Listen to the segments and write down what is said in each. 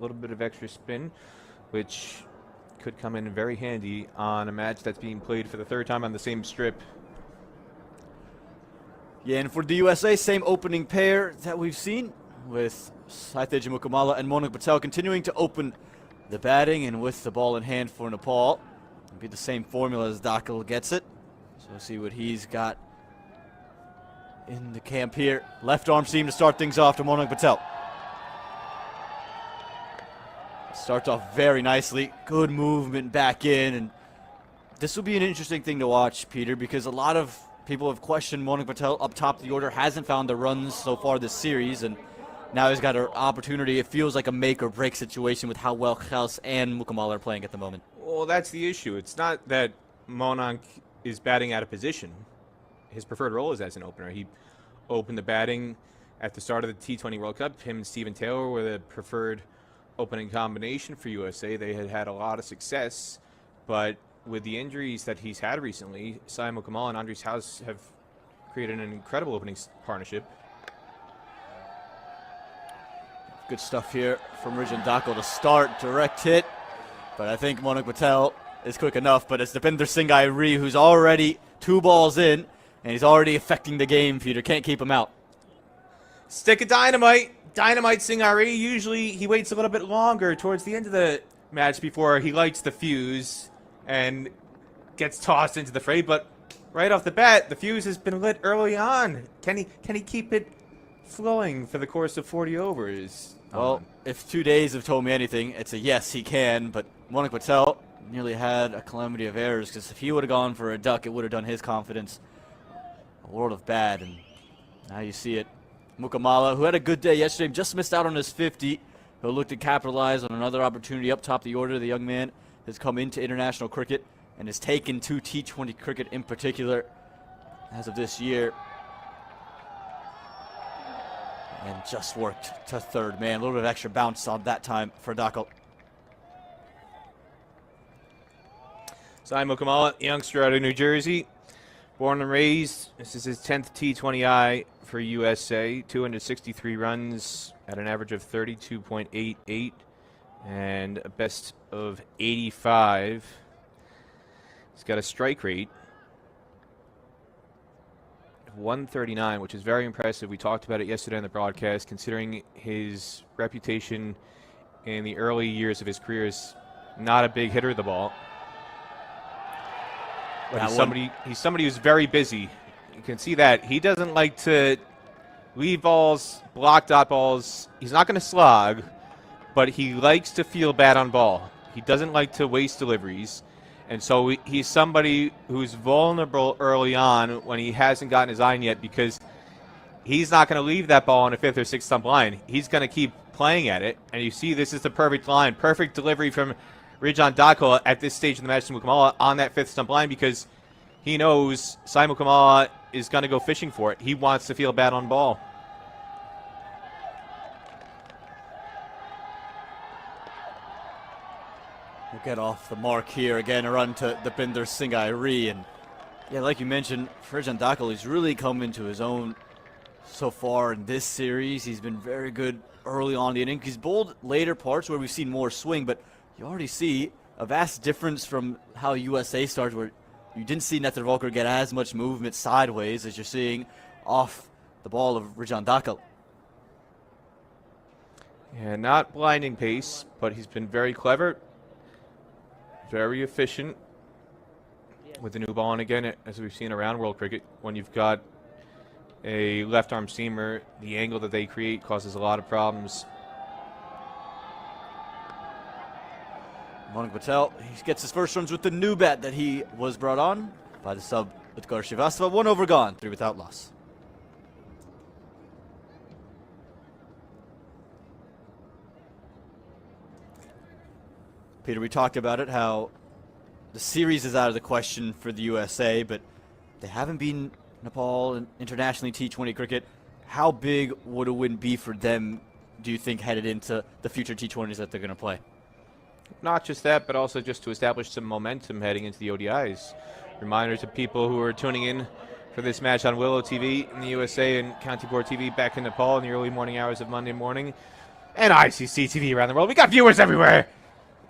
little bit of extra spin, which could come in very handy on a match that's being played for the third time on the same strip. Yeah, and for the USA, same opening pair that we've seen with Saiteji Mukamala and Monik Patel continuing to open the batting, and with the ball in hand for Nepal. It'll be the same formula as Dakal gets it. So we'll see what he's got in the camp here. Left arm seam to start things off to Monik Patel. Starts off very nicely. Good movement back in. And this will be an interesting thing to watch, Peter, because a lot of people have questioned Monik Patel up top of the order. Hasn't found the runs so far this series. And now he's got an opportunity. It feels like a make or break situation with how well Kels and Mukamala are playing at the moment. Well, that's the issue. It's not that Monik is batting out of position. His preferred role is as an opener. He opened the batting at the start of the T20 World Cup. Him and Steven Taylor were the preferred opening combination for USA. They had had a lot of success, but with the injuries that he's had recently, Sai Mukamala and Andres House have created an incredible opening partnership. Good stuff here from Rijan Dakal to start. Direct hit, but I think Monik Patel is quick enough, but it's Depinder Singh Airi who's already 2 balls in, and he's already affecting the game, Peter. Can't keep him out. Stick of dynamite. Dynamite Singh Airi. Usually he waits a little bit longer towards the end of the match before he lights the fuse and gets tossed into the fray, but right off the bat, the fuse has been lit early on. Can he keep it flowing for the course of 40 overs? Well, if 2 days have told me anything, it's a yes, he can, but Monik Patel nearly had a calamity of errors, because if he would have gone for a duck, it would have done his confidence a world of bad, and now you see it. Mukamala, who had a good day yesterday, just missed out on his 50. He'll look to capitalize on another opportunity up top the order. The young man has come into international cricket and has taken to T20 cricket in particular as of this year. And just worked to third man. A little bit of extra bounce on that time for Dakal. Sai Mukamala, youngster out of New Jersey, born and raised. This is his 10th T20I for USA. 263 runs at an average of 32.88 and a best of 85. He's got a strike rate of 139, which is very impressive. We talked about it yesterday on the broadcast, considering his reputation in the early years of his career as not a big hitter of the ball. But he's somebody who's very busy. You can see that. He doesn't like to leave balls, block dot balls. He's not going to slog, but he likes to feel bad on ball. He doesn't like to waste deliveries. And so he's somebody who's vulnerable early on when he hasn't gotten his iron yet, because he's not going to leave that ball on a 5th or 6th stump line. He's going to keep playing at it. And you see this is the perfect line. Perfect delivery from Rijan Dakal at this stage of the match to Mukamala on that 5th stump line, because he knows Sai Mukamala is going to go fishing for it. He wants to feel bad on ball. We'll get off the mark here. Again, a run to Depinder Singh Airi. And yeah, like you mentioned, Rijan Dakal, he's really come into his own so far in this series. He's been very good early on in the inning. He's bowled later parts where we've seen more swing, but you already see a vast difference from how USA started, where you didn't see Nether Volker get as much movement sideways as you're seeing off the ball of Rijan Dakal. Yeah, not blinding pace, but he's been very clever, very efficient with the new ball. And again, as we've seen around world cricket, when you've got a left-arm seamer, the angle that they create causes a lot of problems. Monik Patel, he gets his first runs with the new bat that he was brought on by the sub Utkarsh Srivastava. 1 over gone, 3 without loss. Peter, we talked about it, how the series is out of the question for the USA, but they haven't beaten Nepal in internationally T20 cricket. How big would a win be for them, do you think, headed into the future T20s that they're going to play? Not just that, but also just to establish some momentum heading into the ODIs. Reminders to people who are tuning in for this match on Willow TV in the USA and County Board TV back in Nepal in the early morning hours of Monday morning. and ICC TV around the world. We got viewers everywhere.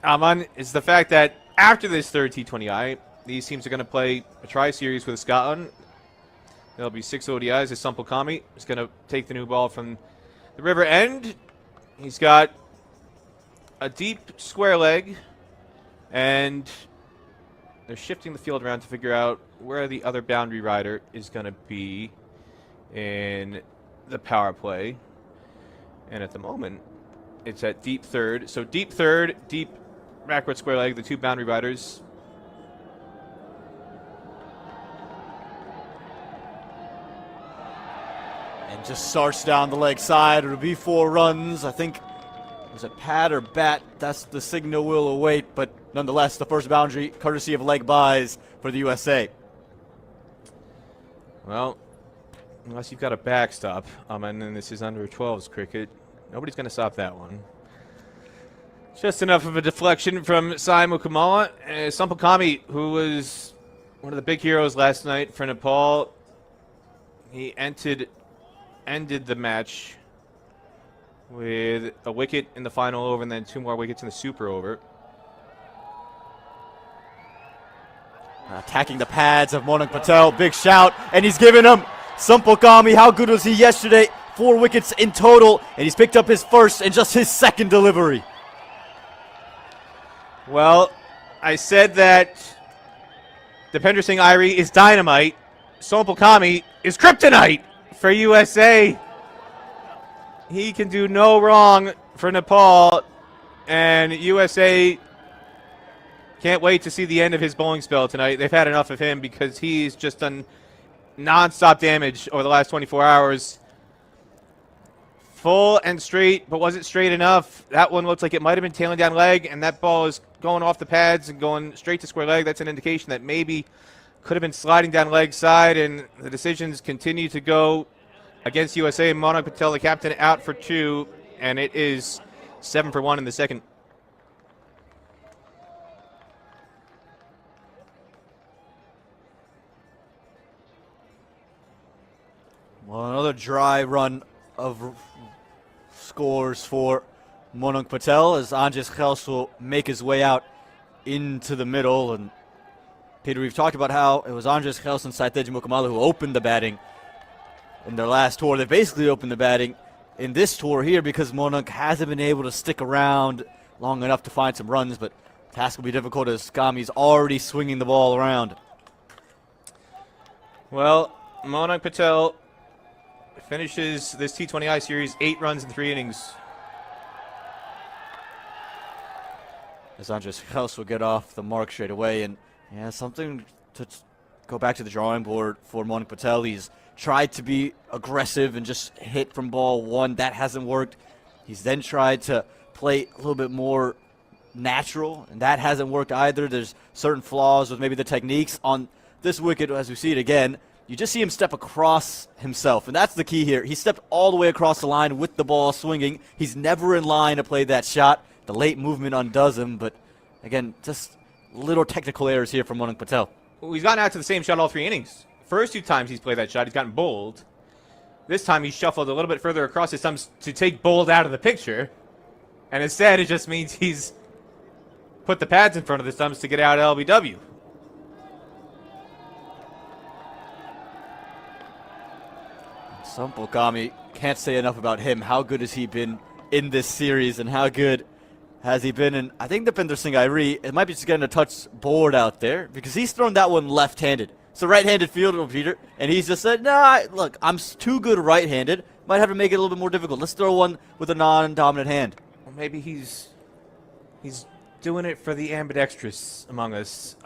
Aman, is the fact that after this third T20I, these teams are going to play a tri-series with Scotland. There'll be 6 ODIs. As Sumpal Kami is going to take the new ball from the river end. He's got a deep square leg, and they're shifting the field around to figure out where the other boundary rider is going to be in the power play. And at the moment, it's at deep third. So deep third, deep backward square leg, the 2 boundary riders. And just starts down the leg side. It'll be 4 runs. I think, was it pad or bat? That's the signal we'll await. But nonetheless, the first boundary, courtesy of leg buys for the USA. Well, unless you've got a backstop, and then this is under 12s cricket, nobody's going to stop that one. Just enough of a deflection from Sai Mukamala. Sumpal Kami, who was one of the big heroes last night for Nepal, he ended the match with a wicket in the final over and then 2 more wickets in the super over. Attacking the pads of Monak Patel. Big shout. And he's giving him Sumpal Kami. How good was he yesterday? 4 wickets in total. And he's picked up his first and just his second delivery. Well, I said that Dipender Singh Irie is dynamite. Sumpal Kami is kryptonite for USA. He can do no wrong for Nepal, and USA can't wait to see the end of his bowling spell tonight. They've had enough of him because he's just done non-stop damage over the last 24 hours. Full and straight, but was it straight enough? That one looks like it might have been tailing down leg, and that ball is going off the pads and going straight to square leg. That's an indication that maybe could have been sliding down leg side, and the decisions continue to go against USA. Monak Patel, the captain, out for 2, and it is 7 for 1 in the second. Well, another dry run of scores for Monak Patel as Andres Gels will make his way out into the middle. And Peter, we've talked about how it was Andres Gels and Saiteji Mukamala who opened the batting in their last tour. They basically opened the batting in this tour here because Monak hasn't been able to stick around long enough to find some runs, but the task will be difficult as Kami's already swinging the ball around. Well, Monak Patel finishes this T20I series 8 runs in 3 innings. As Andres Gels will get off the mark straight away, and yeah, something to go back to the drawing board for Monak Patel. He's tried to be aggressive and just hit from ball 1. That hasn't worked. He's then tried to play a little bit more natural, and that hasn't worked either. There's certain flaws with maybe the techniques on this wicket as we see it again. You just see him step across himself, and that's the key here. He stepped all the way across the line with the ball swinging. He's never in line to play that shot. The late movement undoes him, but again, just little technical errors here from Monak Patel. Well, he's gotten out to the same shot all 3 innings. First 2 times he's played that shot, he's gotten bowled. This time he's shuffled a little bit further across his thumbs to take bowled out of the picture. And instead, it just means he's put the pads in front of his thumbs to get out LBW. Sumpal Kami, can't say enough about him. How good has he been in this series, and how good has he been? And I think Dipender Singh Irie, it might be just getting a touch bored out there because he's thrown that one left-handed. It's a right-handed fielder, Peter, and he's just said, nah, look, I'm too good right-handed. Might have to make it a little bit more difficult. Let's throw one with a non-dominant hand. Well, maybe he's doing it for the ambidextrous among us.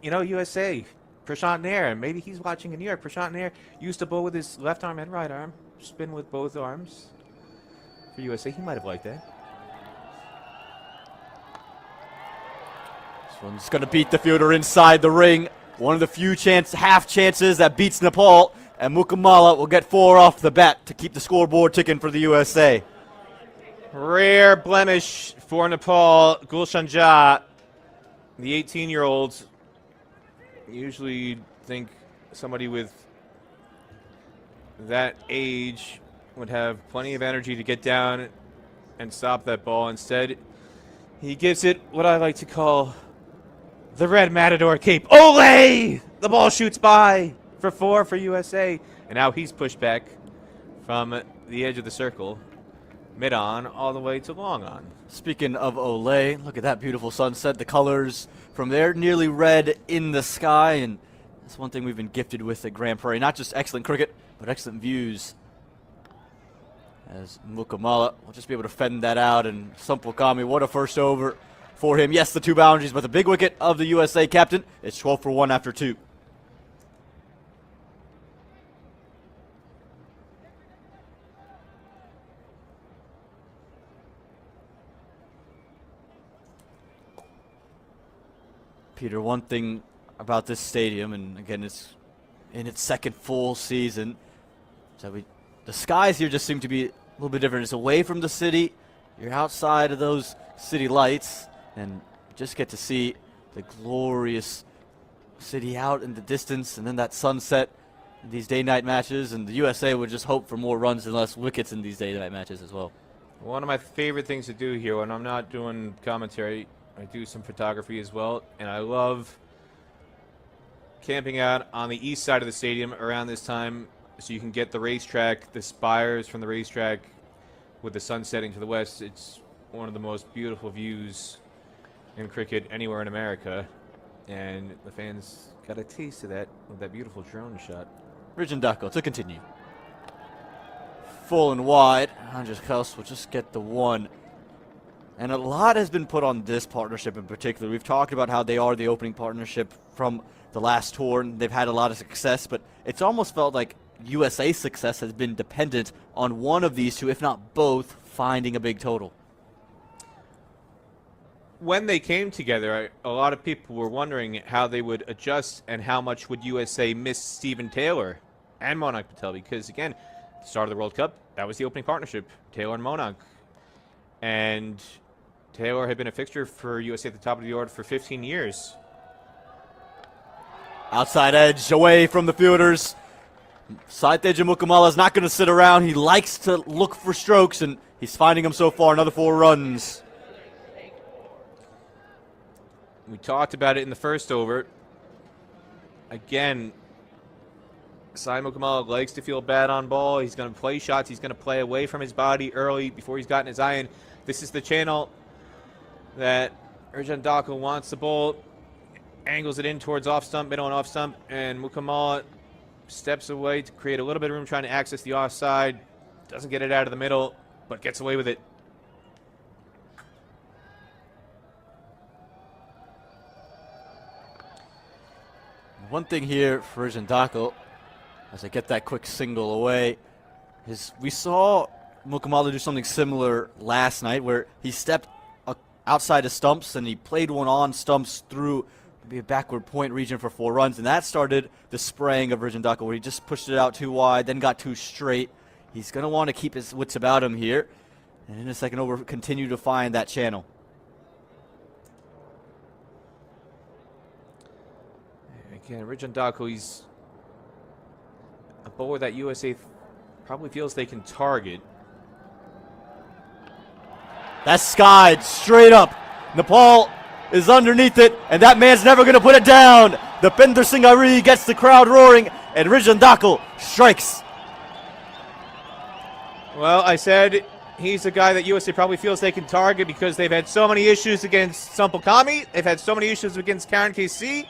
You know, USA, Prashant Nair, maybe he's watching in New York. Prashant Nair used to bowl with his left arm and right arm, spin with both arms. For USA, he might have liked that. This one's going to beat the fielder inside the ring. One of the few half chances that beats Nepal, and Mukamala will get 4 off the bat to keep the scoreboard ticking for the USA. Rare blemish for Nepal. Gulshan Jha, the 18-year-old. Usually you'd think somebody with that age would have plenty of energy to get down and stop that ball. Instead, he gives it what I like to call the Red Matador cape. Ole! The ball shoots by for 4 for USA. And now he's pushed back from the edge of the circle, mid-on, all the way to long-on. Speaking of Olay, look at that beautiful sunset. The colors from there, nearly red in the sky. And that's one thing we've been gifted with at Grand Prairie. Not just excellent cricket, but excellent views. As Mukamala will just be able to fend that out. And Sampokami, what a first over for him. Yes, the 2 boundaries, but the big wicket of the USA captain is 12 for 1 after 2. Peter, one thing about this stadium, and again, it's in its second full season, so the skies here just seem to be a little bit different. It's away from the city. You're outside of those city lights, and just get to see the glorious city out in the distance, and then that sunset in these day-night matches, and the USA would just hope for more runs and less wickets in these day-night matches as well. One of my favorite things to do here when I'm not doing commentary, I do some photography as well, and I love camping out on the east side of the stadium around this time so you can get the racetrack, the spires from the racetrack with the sun setting to the west. It's one of the most beautiful views in cricket anywhere in America, and the fans got a taste of that with that beautiful drone shot. Rijendako to continue. Full and wide. Andres Kels will just get the 1. And a lot has been put on this partnership in particular. We've talked about how they are the opening partnership from the last tour, and they've had a lot of success, but it's almost felt like USA's success has been dependent on one of these two, if not both, finding a big total. When they came together, a lot of people were wondering how they would adjust and how much would USA miss Stephen Taylor and Monarch Patel, because, again, the start of the World Cup, that was the opening partnership, Taylor and Monarch. And Taylor had been a fixture for USA at the top of the order for 15 years. Outside edge, away from the fielders. Saiteja Mukamala is not going to sit around. He likes to look for strokes, and he's finding them so far. Another 4 runs. We talked about it in the first over. Again, Sai Mukamala likes to feel bad on ball. He's going to play shots. He's going to play away from his body early before he's gotten his iron. This is the channel that Rijendako wants the ball. Angles it in towards off stump, middle and off stump, and Mukamala steps away to create a little bit of room trying to access the offside. Doesn't get it out of the middle, but gets away with it. One thing here for Rijendako, as I get that quick single away, is we saw Mukamala do something similar last night where he stepped outside the stumps and he played one on stumps through maybe a backward point region for 4 runs, and that started the spraying of Rijendako where he just pushed it out too wide, then got too straight. He's going to want to keep his wits about him here, and in the second over, continue to find that channel. Again, Rijendako, he's a bowler that USA probably feels they can target. That's skied straight up. Nepal is underneath it, and that man's never going to put it down. The Pinder Singh Ari gets the crowd roaring, and Rijendako strikes. Well, I said he's a guy that USA probably feels they can target because they've had so many issues against Sampokami. They've had so many issues against Karen KC,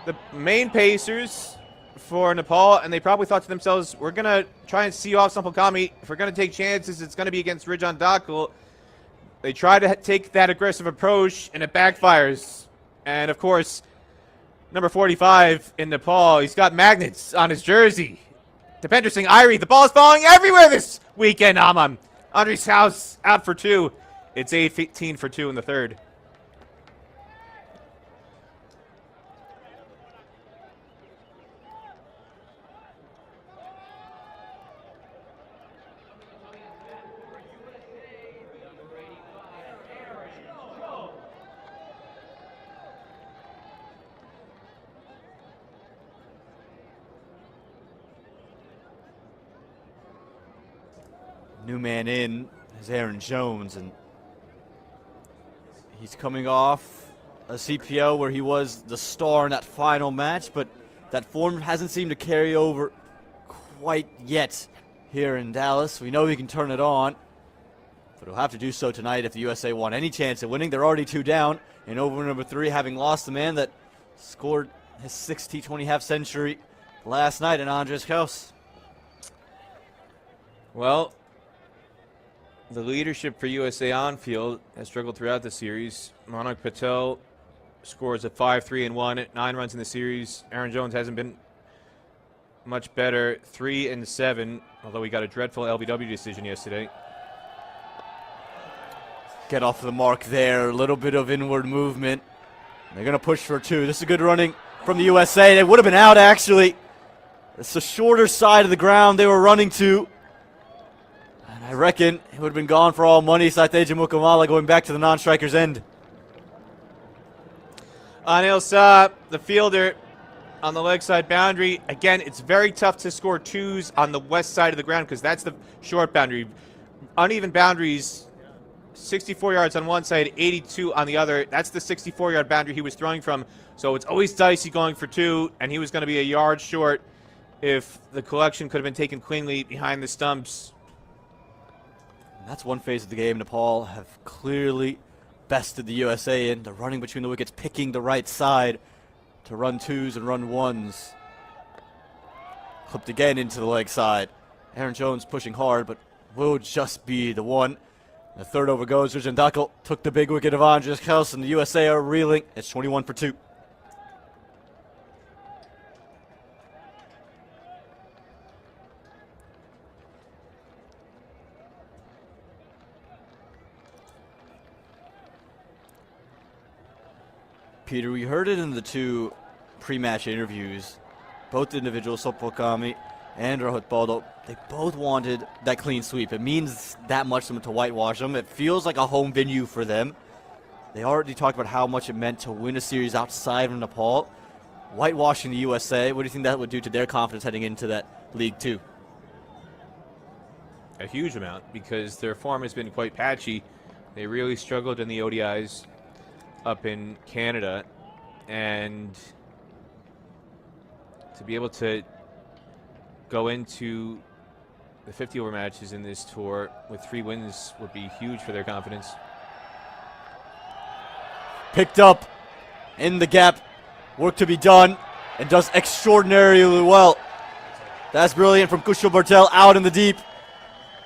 the main pacers for Nepal, and they probably thought to themselves, we're going to try and see off Sampokami. If we're going to take chances, it's going to be against Rijendako. They try to take that aggressive approach, and it backfires. And, of course, number 45 in Nepal, he's got magnets on his jersey. Depender Singh Irie, the ball's falling everywhere this weekend, Aman. Andres House out for 2. It's 18 for 2 in the third. New man in, is Aaron Jones, and he's coming off a CPO where he was the star in that final match, but that form hasn't seemed to carry over quite yet here in Dallas. We know he can turn it on, but he'll have to do so tonight if the USA want any chance of winning. They're already 2 down in over number 3, having lost the man that scored his 6th T20 half century last night in Andres Kraus. Well, the leadership for USA on field has struggled throughout the series. Monak Patel scores a 5-3-1, 9 runs in the series. Aaron Jones hasn't been much better, 3-7, although he got a dreadful LBW decision yesterday. Get off the mark there, a little bit of inward movement. They're going to push for 2. This is good running from the USA. They would have been out, actually. It's the shorter side of the ground they were running to. And I reckon it would have been gone for all money. Saiteja Mukamala going back to the non-striker's end. Anil Saab, the fielder, on the leg side boundary. Again, it's very tough to score 2s on the west side of the ground because that's the short boundary. Uneven boundaries, 64 yards on one side, 82 on the other. That's the 64-yard boundary he was throwing from. So it's always dicey going for 2, and he was going to be a yard short if the collection could have been taken cleanly behind the stumps. That's one phase of the game Nepal have clearly bested the USA in. The running between the wickets, picking the right side to run 2s and run 1s. Clipped again into the leg side. Aaron Jones pushing hard, but will just be the one. The 3rd over goes. Rajendakal took the big wicket of Andres Kraus, and the USA are reeling. It's 21 for 2. Peter, we heard it in the 2 pre-match interviews. Both individuals, Sopokami and Rohit Baldo, they both wanted that clean sweep. It means that much to them to whitewash them. It feels like a home venue for them. They already talked about how much it meant to win a series outside of Nepal. Whitewashing the USA, what do you think that would do to their confidence heading into that League 2? A huge amount, because their form has been quite patchy. They really struggled in the ODIs up in Canada, and to be able to go into the 50-over matches in this tour with 3 wins would be huge for their confidence. Picked up in the gap, work to be done, and does extraordinarily well. That's brilliant from Kushal Bartel out in the deep.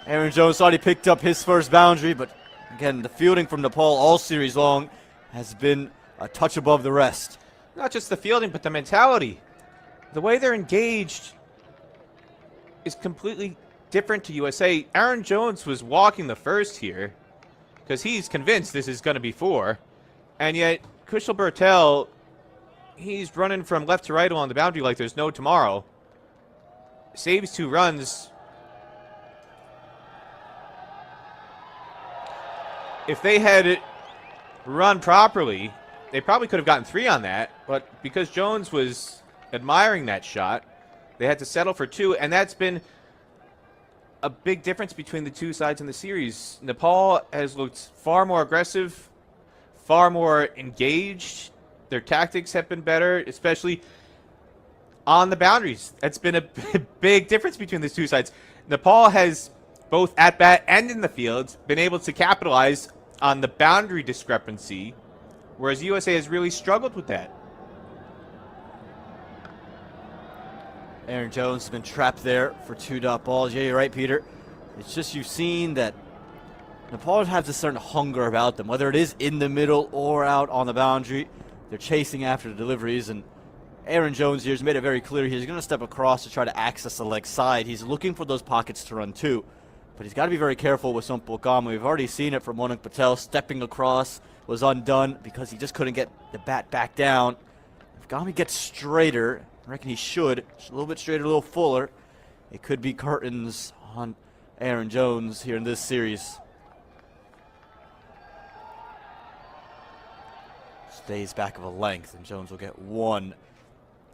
Aaron Jones thought he picked up his first boundary, but again, the fielding from Nepal all series long has been a touch above the rest. Not just the fielding, but the mentality. The way they're engaged is completely different to USA. Aaron Jones was walking the first here because he's convinced this is going to be 4. And yet, Kushal Bartel, he's running from left to right along the boundary like there's no tomorrow. Saves 2 runs. If they had run properly, they probably could have gotten 3 on that, but because Jones was admiring that shot, they had to settle for 2, and that's been a big difference between the 2 sides in the series. Nepal has looked far more aggressive, far more engaged. Their tactics have been better, especially on the boundaries. That's been a big difference between the 2 sides. Nepal has, both at bat and in the field, been able to capitalize on the boundary discrepancy, whereas USA has really struggled with that. Aaron Jones has been trapped there for 2 dot balls. Yeah, you're right, Peter. It's just you've seen that Nepal have this certain hunger about them, whether it is in the middle or out on the boundary. They're chasing after the deliveries, and Aaron Jones here has made it very clear he's going to step across to try to access the leg side. He's looking for those pockets to run to, but he's got to be very careful with Sompokama. We've already seen it from Monak Patel. Stepping across was undone because he just couldn't get the bat back down. If Gami gets straighter, I reckon he should, just a little bit straighter, a little fuller, it could be curtains on Aaron Jones here in this series. Stays back of a length, and Jones will get 1.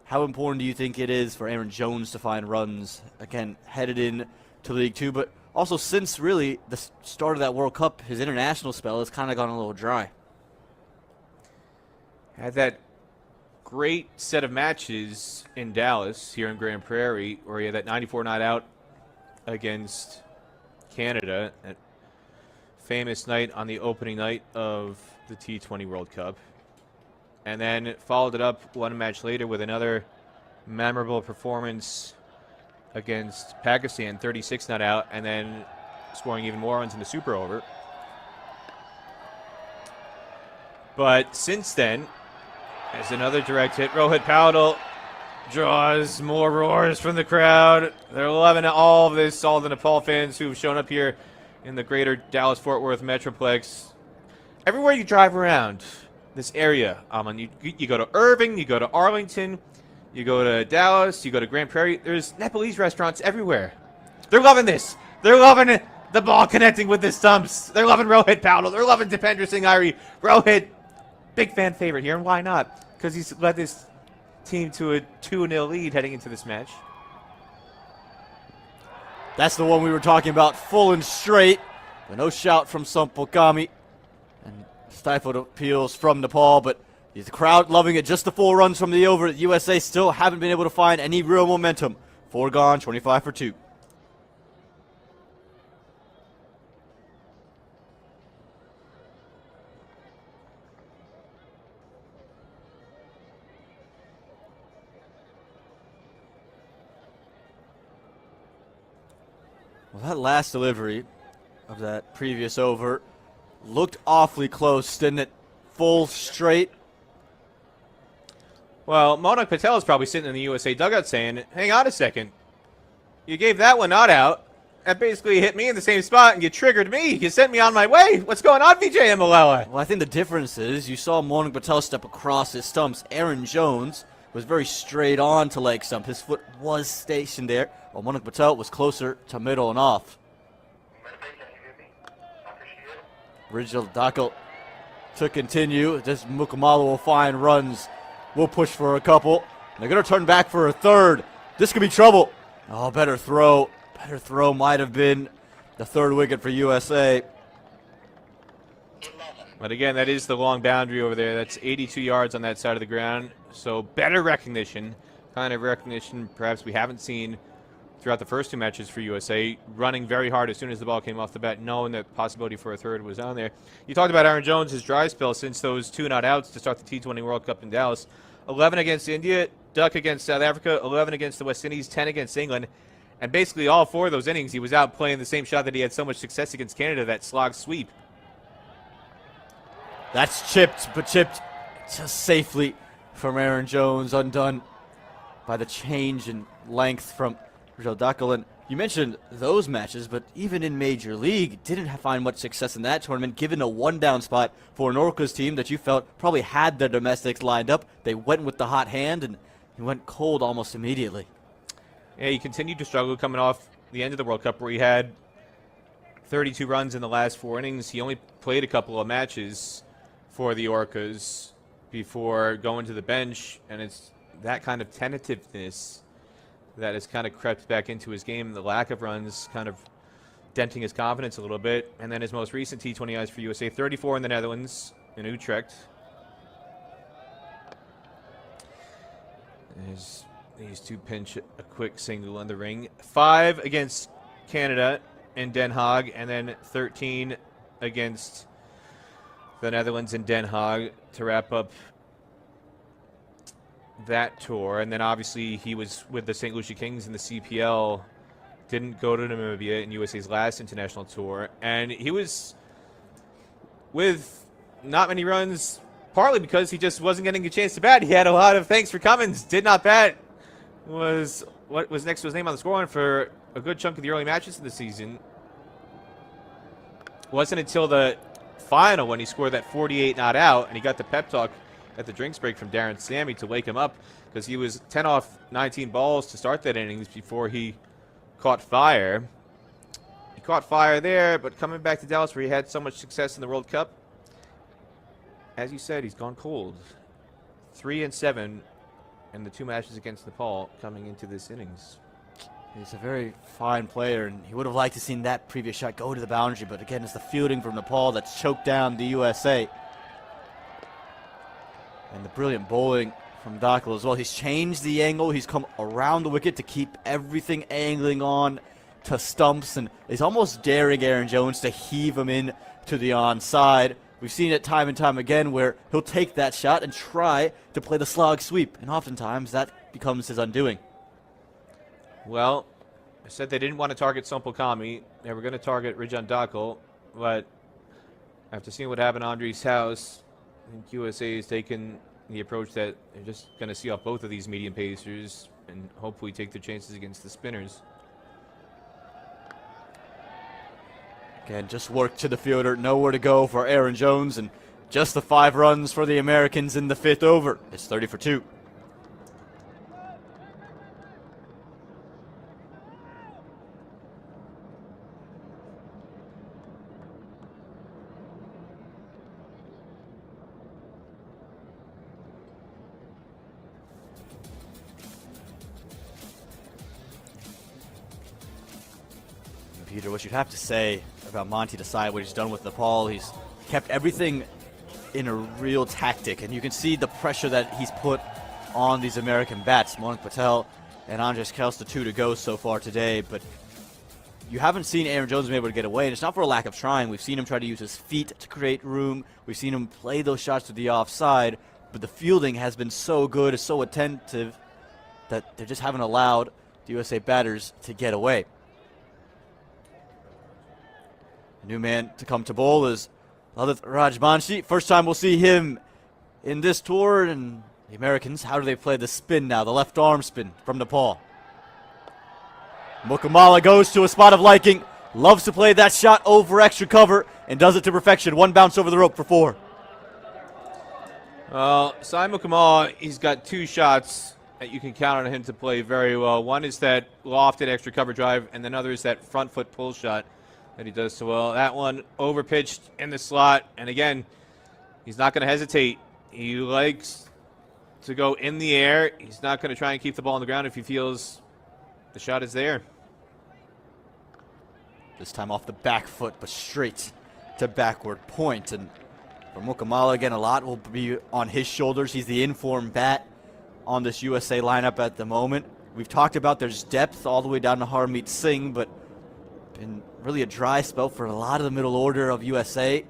How important do you think it is for Aaron Jones to find runs, again, headed in to League Two, but also since really the start of that World Cup, his international spell has kind of gone a little dry. Had that great set of matches in Dallas here in Grand Prairie, where he had that 94 not out against Canada, that famous night on the opening night of the T20 World Cup, and then followed it up one match later with another memorable performance against Pakistan, 36 not out, and then scoring even more runs in the super over. But since then, as another direct hit, Rohit Paudel draws more roars from the crowd. They're loving all of this, all the Nepal fans who've shown up here in the greater Dallas-Fort Worth Metroplex. Everywhere you drive around this area, you go to Irving, you go to Arlington, you go to Dallas, you go to Grand Prairie, there's Nepalese restaurants everywhere. They're loving this. They're loving it. The ball connecting with the stumps. They're loving Rohit Paudel. They're loving Dipendra Singh Airi. Rohit, big fan favorite here, and why not? Because he's led this team to a 2-0 lead heading into this match. That's the one we were talking about, full and straight. But no shout from Sampokami. And stifled appeals from Nepal, but the crowd loving it. Just the 4 runs from the over. The USA still haven't been able to find any real momentum. 4 gone, 25 for 2. Well, that last delivery of that previous over looked awfully close, didn't it? Full straight. Well, Monak Patel is probably sitting in the USA dugout saying, hang on a second. You gave that one not out. That basically hit me in the same spot, and you triggered me. You sent me on my way. What's going on, Vijay Malala? Well, I think the difference is you saw Monak Patel step across his stumps. Aaron Jones was very straight on to leg stump. His foot was stationed there, while Monak Patel was closer to middle and off. Rijal Dakel to continue. This Mukamala will find runs. We'll push for a couple. They're going to turn back for a third. This could be trouble. Oh, better throw. Better throw might have been the third wicket for USA. But again, that is the long boundary over there. That's 82 yards on that side of the ground. So better recognition, kind of recognition perhaps we haven't seen throughout the first 2 matches for USA, running very hard as soon as the ball came off the bat, knowing that possibility for a third was on there. You talked about Aaron Jones, his dry spell since those 2 not outs to start the T20 World Cup in Dallas. 11 against India, duck against South Africa, 11 against the West Indies, 10 against England. And basically all 4 of those innings, he was out playing the same shot that he had so much success against Canada, that slog sweep. That's chipped, but chipped just safely from Aaron Jones, undone by the change in length from Rijal Dakel. And you mentioned those matches, but even in Major League, didn't find much success in that tournament, given a 1-down spot for an Orcas team that you felt probably had their domestics lined up. They went with the hot hand, and he went cold almost immediately. Yeah, he continued to struggle coming off the end of the World Cup where he had 32 runs in the last 4 innings. He only played a couple of matches for the Orcas before going to the bench, and it's that kind of tentativeness that has kind of crept back into his game. The lack of runs kind of denting his confidence a little bit. And then his most recent T20 eyes for USA, 34 in the Netherlands, in Utrecht. There's these 2 pinch a quick single in the ring. 5 against Canada in Den Haag, and then 13 against the Netherlands in Den Haag to wrap up that tour. And then obviously he was with the St. Lucia Kings in the CPL, didn't go to Namibia in USA's last international tour, and he was with not many runs, partly because he just wasn't getting a chance to bat. He had a lot of thanks for Cummins, did not bat, was what was next to his name on the scoreline for a good chunk of the early matches of the season. Wasn't until the final when he scored that 48 not out, and he got the pep talk at the drinks break from Darren Sammy to wake him up, because he was 10 off 19 balls to start that innings before he caught fire. He caught fire there, but coming back to Dallas where he had so much success in the World Cup, as you said, he's gone cold. 3-7 in the 2 matches against Nepal coming into this innings. He's a very fine player, and he would have liked to seen that previous shot go to the boundary, but again, it's the fielding from Nepal that's choked down the USA. And the brilliant bowling from Dakhil as well. He's changed the angle. He's come around the wicket to keep everything angling on to stumps, and is almost daring Aaron Jones to heave him in to the onside. We've seen it time and time again where he'll take that shot and try to play the slog sweep, and oftentimes that becomes his undoing. Well, I said they didn't want to target Sumpal Kami. They were going to target Rijan Dakhil, but after seeing what happened at Andre's house, I think USA has taken the approach that they're just going to see off both of these medium pacers and hopefully take their chances against the spinners. Again, just work to the fielder, nowhere to go for Aaron Jones, and just the 5 runs for the Americans in the 5th over. It's 30 for 2. Peter, what you'd have to say about Monty Desai, what he's done with Nepal, he's kept everything in a real tactic, and you can see the pressure that he's put on these American bats. Monik Patel and Andres Kels, the 2 to go so far today, but you haven't seen Aaron Jones be able to get away, and it's not for a lack of trying. We've seen him try to use his feet to create room. We've seen him play those shots to the offside, but the fielding has been so good, so attentive, that they just haven't allowed the USA batters to get away. New man to come to bowl is Ladith Rajbanshi. First time we'll see him in this tour. And the Americans, how do they play the spin now? The left arm spin from Nepal. Mukamala goes to a spot of liking. Loves to play that shot over extra cover and does it to perfection. 1 bounce over the rope for 4. Well, Sai Mukamala, he's got 2 shots that you can count on him to play very well. One is that lofted extra cover drive, and another is that front foot pull shot that he does so well. That one overpitched in the slot, and again, he's not going to hesitate. He likes to go in the air. He's not going to try and keep the ball on the ground if he feels the shot is there. This time off the back foot, but straight to backward point. And for Mukamala, again, a lot will be on his shoulders. He's the in-form bat on this USA lineup at the moment. We've talked about there's depth all the way down to Harmeet Singh, but been really a dry spell for a lot of the middle order of USA.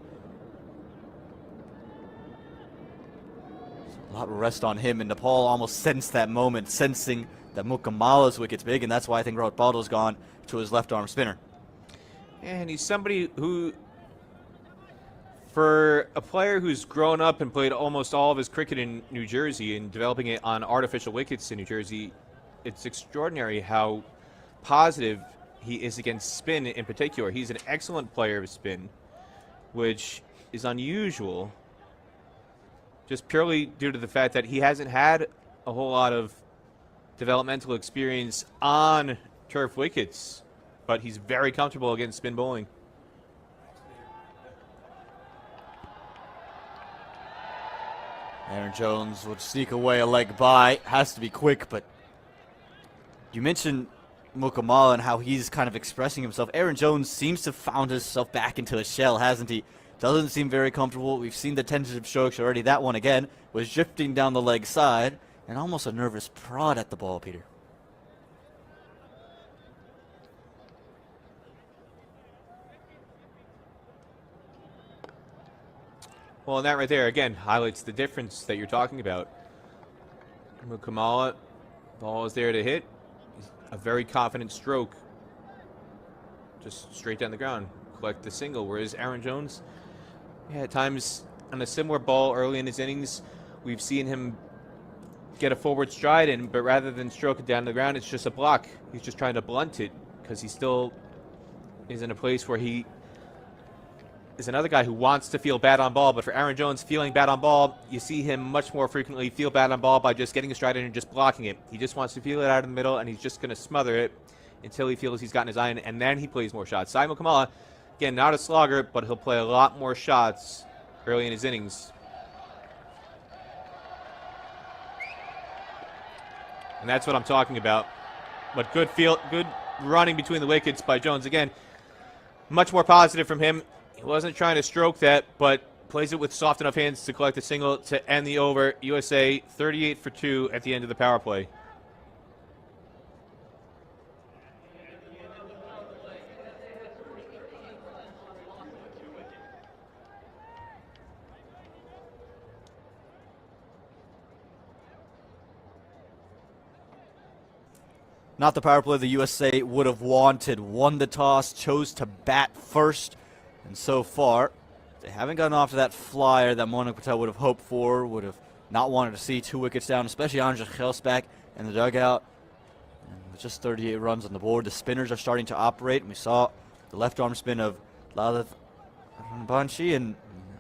A lot will rest on him, and Nepal almost sensed that moment, sensing that Mukamala's wicket's big, and that's why I think Rohit Baldwin's gone to his left arm spinner. And he's somebody who, for a player who's grown up and played almost all of his cricket in New Jersey and developing it on artificial wickets in New Jersey, it's extraordinary how positive he is against spin in particular. He's an excellent player of spin, which is unusual just purely due to the fact that he hasn't had a whole lot of developmental experience on turf wickets, but he's very comfortable against spin bowling. Aaron Jones would sneak away a leg by. Has to be quick, but you mentioned Mukamala and how he's kind of expressing himself. Aaron Jones seems to have found himself back into a shell, hasn't he? Doesn't seem very comfortable. We've seen the tentative strokes already. That one, again, was drifting down the leg side, and almost a nervous prod at the ball, Peter. Well, and that right there, again, highlights the difference that you're talking about. Mukamala, ball is there to hit. A very confident stroke. Just straight down the ground. Collect the single. Whereas Aaron Jones, yeah, at times on a similar ball early in his innings, we've seen him get a forward stride in, but rather than stroke it down to the ground, it's just a block. He's just trying to blunt it because he still is in a place where he is another guy who wants to feel bad on ball, but for Aaron Jones, feeling bad on ball, you see him much more frequently feel bad on ball by just getting a stride in and just blocking it. He just wants to feel it out in the middle, and he's just going to smother it until he feels he's gotten his eye in, and then he plays more shots. Sai Mukamala, again, not a slogger, but he'll play a lot more shots early in his innings. And that's what I'm talking about. But good running between the wickets by Jones. Again, much more positive from him. He wasn't trying to stroke that, but plays it with soft enough hands to collect a single to end the over. USA 38 for 2 at the end of the power play. Not the power play the USA would have wanted. Won the toss, chose to bat first, and so far, they haven't gotten off to that flyer that Monik Patel would have hoped for, would have not wanted to see 2 wickets down, especially Andrzej Gelsbach in the dugout. And with just 38 runs on the board, the spinners are starting to operate. We saw the left arm spin of Lalath Banshi, and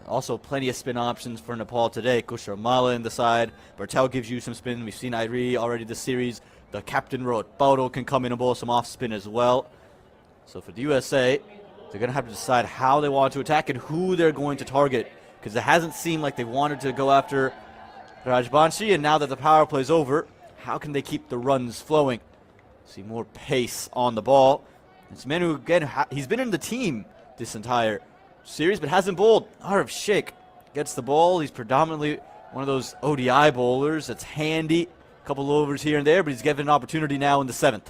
also plenty of spin options for Nepal today. Kusharmala in the side. Bartel gives you some spin. We've seen Irie already this series. The captain Rohit Baudo can come in and bowl some off spin as well. So for the USA, they're going to have to decide how they want to attack and who they're going to target, because it hasn't seemed like they wanted to go after Rajbanshi, and now that the power play's over, how can they keep the runs flowing? See more pace on the ball. It's a man who, again, he's been in the team this entire series, but hasn't bowled. Arif Sheikh gets the ball. He's predominantly one of those ODI bowlers that's handy. A couple overs here and there, but he's given an opportunity now in the 7th.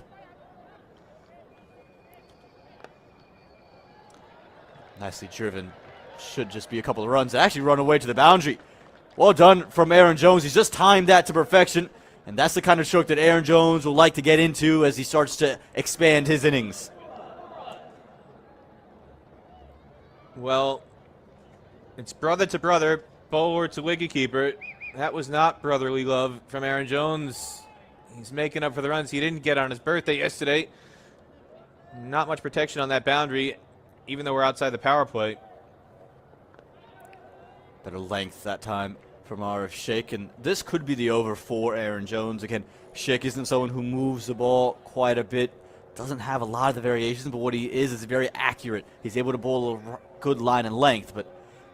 Nicely driven. Should just be a couple of runs. Actually run away to the boundary. Well done from Aaron Jones. He's just timed that to perfection. And that's the kind of stroke that Aaron Jones will like to get into as he starts to expand his innings. Well, it's brother to brother, bowler to wicketkeeper. That was not brotherly love from Aaron Jones. He's making up for the runs he didn't get on his birthday yesterday. Not much protection on that boundary, even though we're outside the power play. Better length that time from Arif Sheikh, and this could be the over for Aaron Jones. Again, Sheikh isn't someone who moves the ball quite a bit, doesn't have a lot of the variations, but what he is very accurate. He's able to bowl a good line and length, but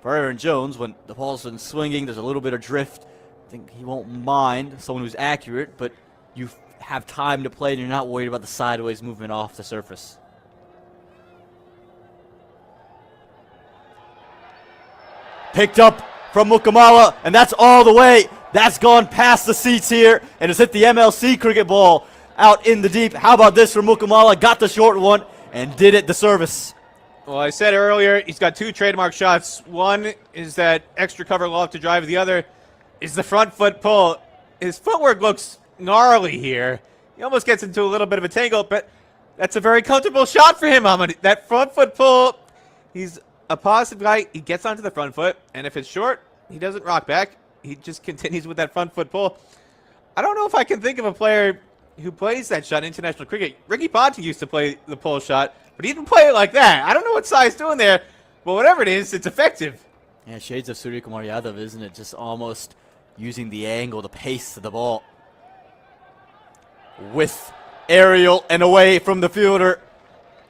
for Aaron Jones, when the ball's been swinging, there's a little bit of drift, I think he won't mind someone who's accurate, but you have time to play and you're not worried about the sideways movement off the surface. Picked up from Mukamala, and that's all the way. That's gone past the seats here, and it's hit the MLC cricket ball out in the deep. How about this from Mukamala? Got the short one and did it the service. Well, I said earlier, he's got 2 trademark shots. One is that extra cover loft to drive. The other is the front foot pull. His footwork looks gnarly here. He almost gets into a little bit of a tangle, but that's a very comfortable shot for him, Ahmed. That front foot pull, he's a positive guy. He gets onto the front foot, and if it's short, he doesn't rock back. He just continues with that front foot pull. I don't know if I can think of a player who plays that shot in international cricket. Ricky Ponting used to play the pull shot, but he didn't play it like that. I don't know what Sai's doing there, but whatever it is, it's effective. Yeah, shades of Surya Kumar Yadav, isn't it? Just almost using the angle, the pace of the ball. With aerial and away from the fielder.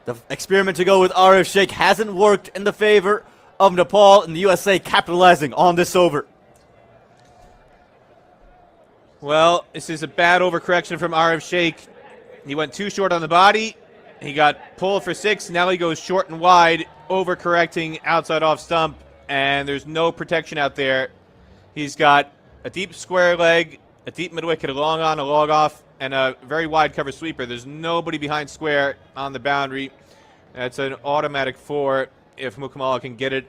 The experiment to go with Arif Sheikh hasn't worked in the favor of Nepal, and the USA capitalizing on this over. Well, this is a bad overcorrection from Arif Sheikh. He went too short on the body. He got pulled for 6. Now he goes short and wide, overcorrecting outside off stump, and there's no protection out there. He's got a deep square leg, a deep mid-wicket, a long on, a long off, and a very wide cover sweeper. There's nobody behind square on the boundary. That's an automatic 4 if Mukamala can get it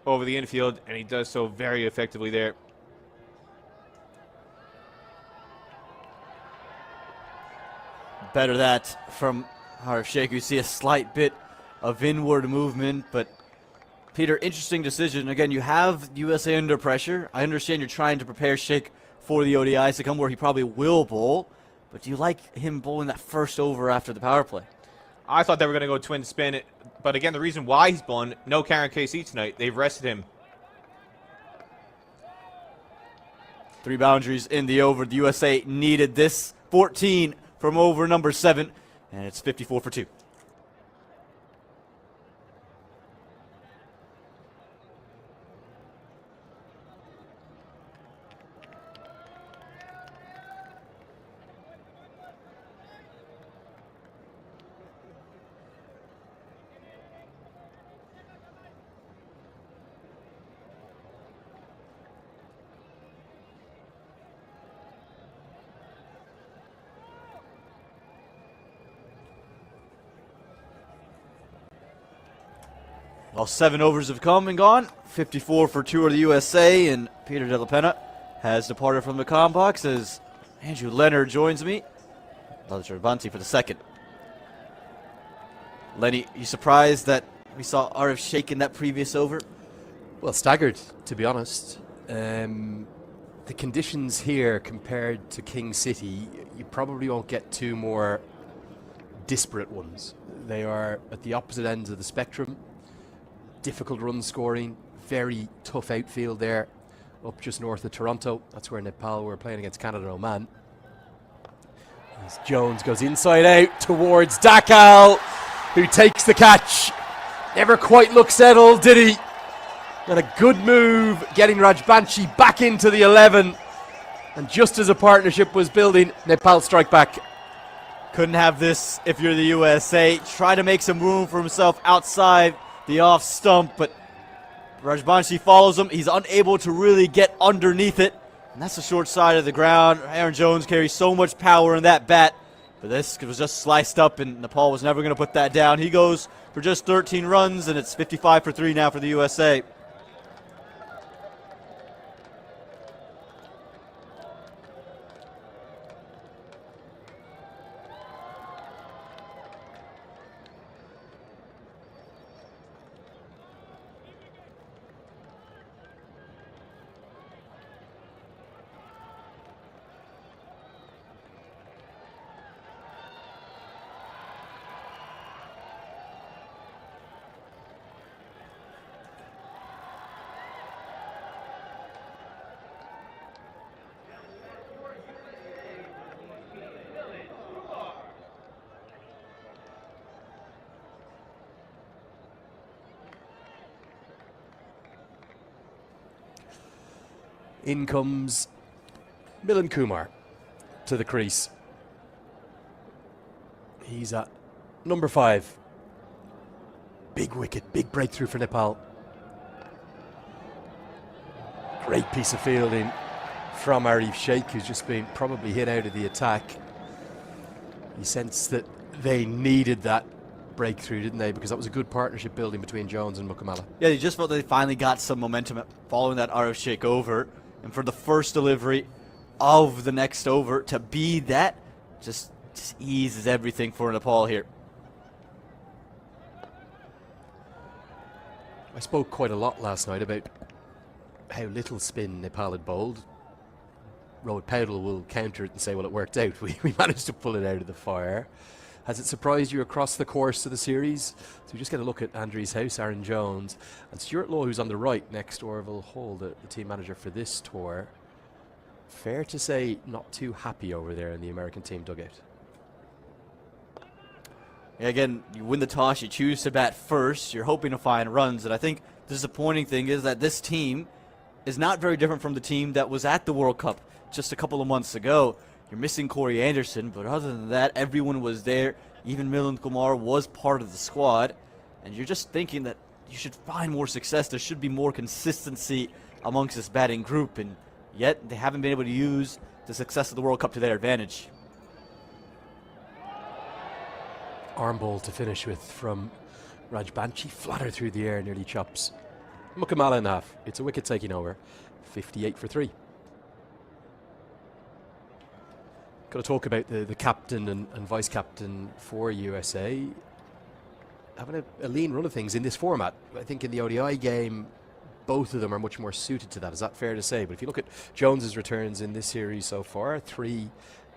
over the infield, and he does so very effectively there. Better that from Arif Sheikh. You see a slight bit of inward movement, but Peter, interesting decision. Again, you have USA under pressure. I understand you're trying to prepare Sheikh for the ODIs to come where he probably will bowl, but do you like him bowling that first over after the power play? I thought they were going to go twin spin, but again, the reason why he's bowling, no Karen KC tonight. They've rested him. 3 boundaries in the over. The USA needed this. 14 from over number 7, and it's 54 for 2. Well, 7 overs have come and gone. 54 for Tour of the USA, and Peter De La Pena has departed from the comm box as Andrew Leonard joins me. Banti for the second. Lenny, you surprised that we saw RF shake in that previous over? Well, staggered, to be honest. The conditions here compared to King City, you probably won't get two more disparate ones. They are at the opposite ends of the spectrum. Difficult run scoring, very tough outfield there, up just north of Toronto. That's where Nepal were playing against Canada and Oman. As Jones goes inside out towards Dakal, who takes the catch. Never quite looked settled, did he? And a good move, getting Rajbanshi back into the 11. And just as a partnership was building, Nepal strike back. Couldn't have this if you're the USA. Try to make some room for himself outside the off stump, but Rajbanshi follows him. He's unable to really get underneath it. And that's the short side of the ground. Aaron Jones carries so much power in that bat. But this was just sliced up, and Nepal was never going to put that down. He goes for just 13 runs, and it's 55 for 3 now for the USA. In comes Milan Kumar to the crease. He's at number 5. Big wicket, big breakthrough for Nepal. Great piece of fielding from Arif Sheikh, who's just been probably hit out of the attack. You sense that they needed that breakthrough, didn't they? Because that was a good partnership building between Jones and Mukamala. Yeah, they just felt they finally got some momentum following that RF shake over. And for the first delivery of the next over to be that, just eases everything for Nepal here. I spoke quite a lot last night about how little spin Nepal had bowled. Rohit Paudel will counter it and say, well, it worked out. We managed to pull it out of the fire. Has it surprised you across the course of the series? So we just get a look at Andrew's house, Aaron Jones, and Stuart Law, who's on the right next to Orville Hall, the team manager for this tour. Fair to say, not too happy over there in the American team dugout. Yeah, again, you win the toss, you choose to bat first, you're hoping to find runs, and I think the disappointing thing is that this team is not very different from the team that was at the World Cup just a couple of months ago. You're missing Corey Anderson, but other than that, everyone was there. Even Milan Kumar was part of the squad. And you're just thinking that you should find more success. There should be more consistency amongst this batting group. And yet, they haven't been able to use the success of the World Cup to their advantage. Arm ball to finish with from Rajbanshi. Flatter through the air, nearly chops Mukamala in half. It's a wicket taking over. 58 for 3. Got to talk about the captain and vice captain for USA. Having a lean run of things in this format. I think in the ODI game, both of them are much more suited to that. Is that fair to say? But if you look at Jones's returns in this series so far, 3,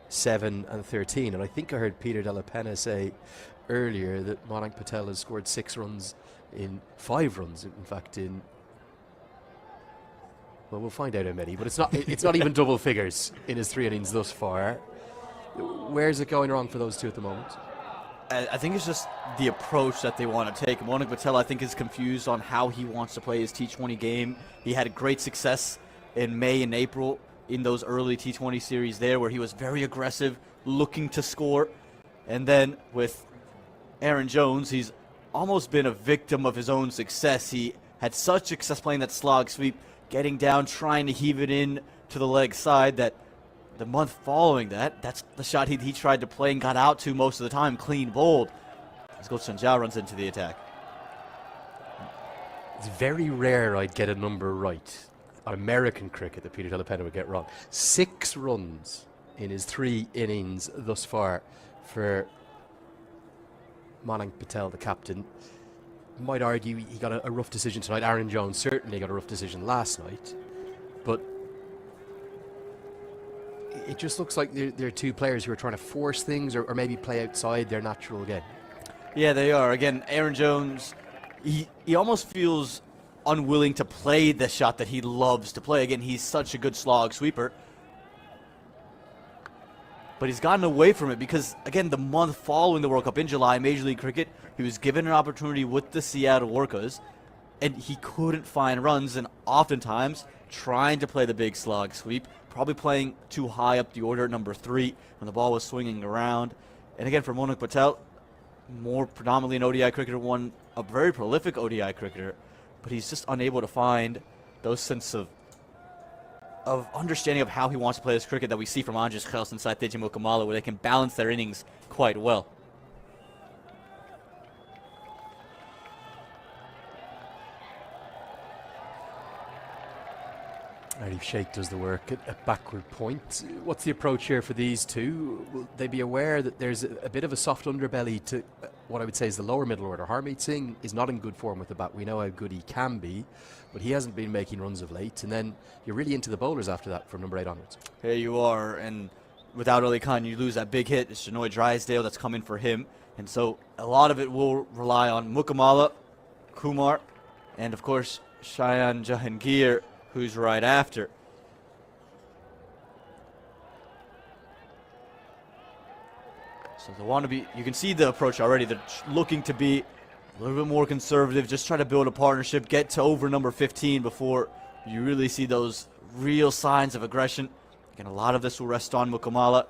7 and 13. And I think I heard Peter De La Pena say earlier that Manik Patel has scored 6 runs in 5 runs. In fact, well, we'll find out how many. But it's not even double figures in his 3 innings thus far. Where's it going wrong for those two at the moment? I think it's just the approach that they want to take. Manik Patel, I think, is confused on how he wants to play his T20 game. He had great success in May and April in those early T20 series there where he was very aggressive, looking to score. And then with Aaron Jones, he's almost been a victim of his own success. He had such success playing that slog sweep, getting down, trying to heave it in to the leg side that the month following that's the shot he tried to play and got out to most of the time, clean bowled. As Goh Chun Jiao runs into the attack. It's very rare I'd get a number right. American cricket that Peter Telepenna would get wrong. 6 runs in his 3 innings thus far for Manik Patel, the captain. Might argue he got a rough decision tonight. Aaron Jones certainly got a rough decision last night. But it just looks like they're 2 players who are trying to force things or maybe play outside their natural game. Yeah, they are. Again, Aaron Jones, he almost feels unwilling to play the shot that he loves to play. Again, he's such a good slog sweeper. But he's gotten away from it because, again, the month following the World Cup in July, Major League Cricket, he was given an opportunity with the Seattle Orcas, and he couldn't find runs, and oftentimes trying to play the big slog sweep, probably playing too high up the order at number 3 when the ball was swinging around. And again, for Manik Patel, more predominantly an ODI cricketer, a very prolific ODI cricketer, but he's just unable to find those sense of understanding of how he wants to play this cricket that we see from Andres Kels and Saiteji Mukamala, where they can balance their innings quite well. Arif Sheikh does the work at backward point. What's the approach here for these two? Will they be aware that there's a bit of a soft underbelly to what I would say is the lower middle order? Harmeet Singh is not in good form with the bat. We know how good he can be, but he hasn't been making runs of late. And then you're really into the bowlers after that from number 8 onwards. Here you are, and without Ali Khan, you lose that big hit. It's Shanoy Drysdale that's coming for him. And so a lot of it will rely on Mukamala, Kumar, and of course Shayan Jahangir, who's right after. So they want to be, you can see the approach already. They're looking to be a little bit more conservative, just try to build a partnership, get to over number 15 before you really see those real signs of aggression. Again, a lot of this will rest on Mukamala,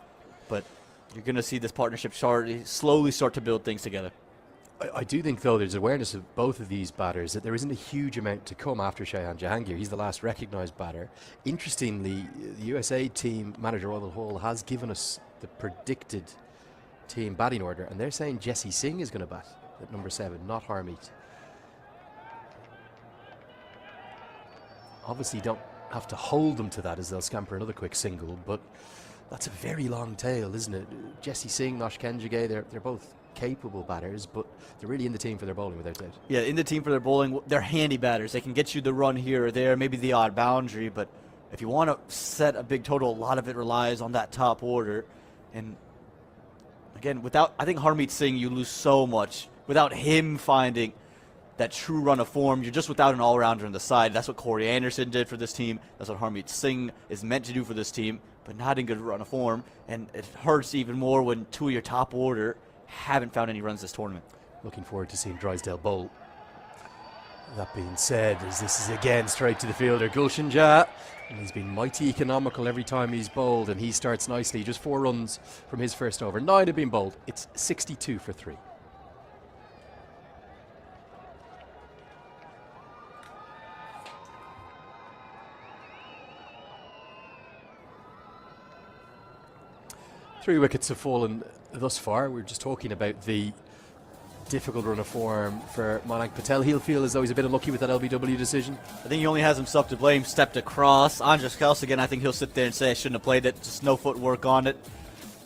but you're going to see this partnership slowly start to build things together. I do think, though, there's awareness of both of these batters that there isn't a huge amount to come after Shayan Jahangir. He's the last recognised batter. Interestingly, the USA team manager, Royal Hall, has given us the predicted team batting order, and they're saying Jesse Singh is going to bat at number 7, not Harmeet. Obviously, you don't have to hold them to that as they'll scamper another quick single, but that's a very long tail, isn't it? Jesse Singh, Nosh Kenjige, they're both capable batters, but they're really in the team for their bowling without doubt. Yeah, in the team for their bowling. They're handy batters. They can get you the run here or there, maybe the odd boundary, but if you want to set a big total, a lot of it relies on that top order. And again, I think Harmeet Singh, you lose so much. Without him finding that true run of form, you're just without an all-rounder on the side. That's what Corey Anderson did for this team. That's what Harmeet Singh is meant to do for this team, but not in good run of form. And it hurts even more when 2 of your top order haven't found any runs this tournament. Looking forward to seeing Drysdale bowl. That being said, as this is again straight to the fielder, Gulshan Jah, and he's been mighty economical every time he's bowled, and he starts nicely. Just 4 runs from his first over. 9 have been bowled. It's 62 for 3. Three wickets have fallen thus far. We're just talking about the difficult run of form for Manik Patel. He'll feel as though he's a bit unlucky with that LBW decision. I think he only has himself to blame. Stepped across. Andres Kels, again, I think he'll sit there and say, I shouldn't have played it. Just no footwork on it.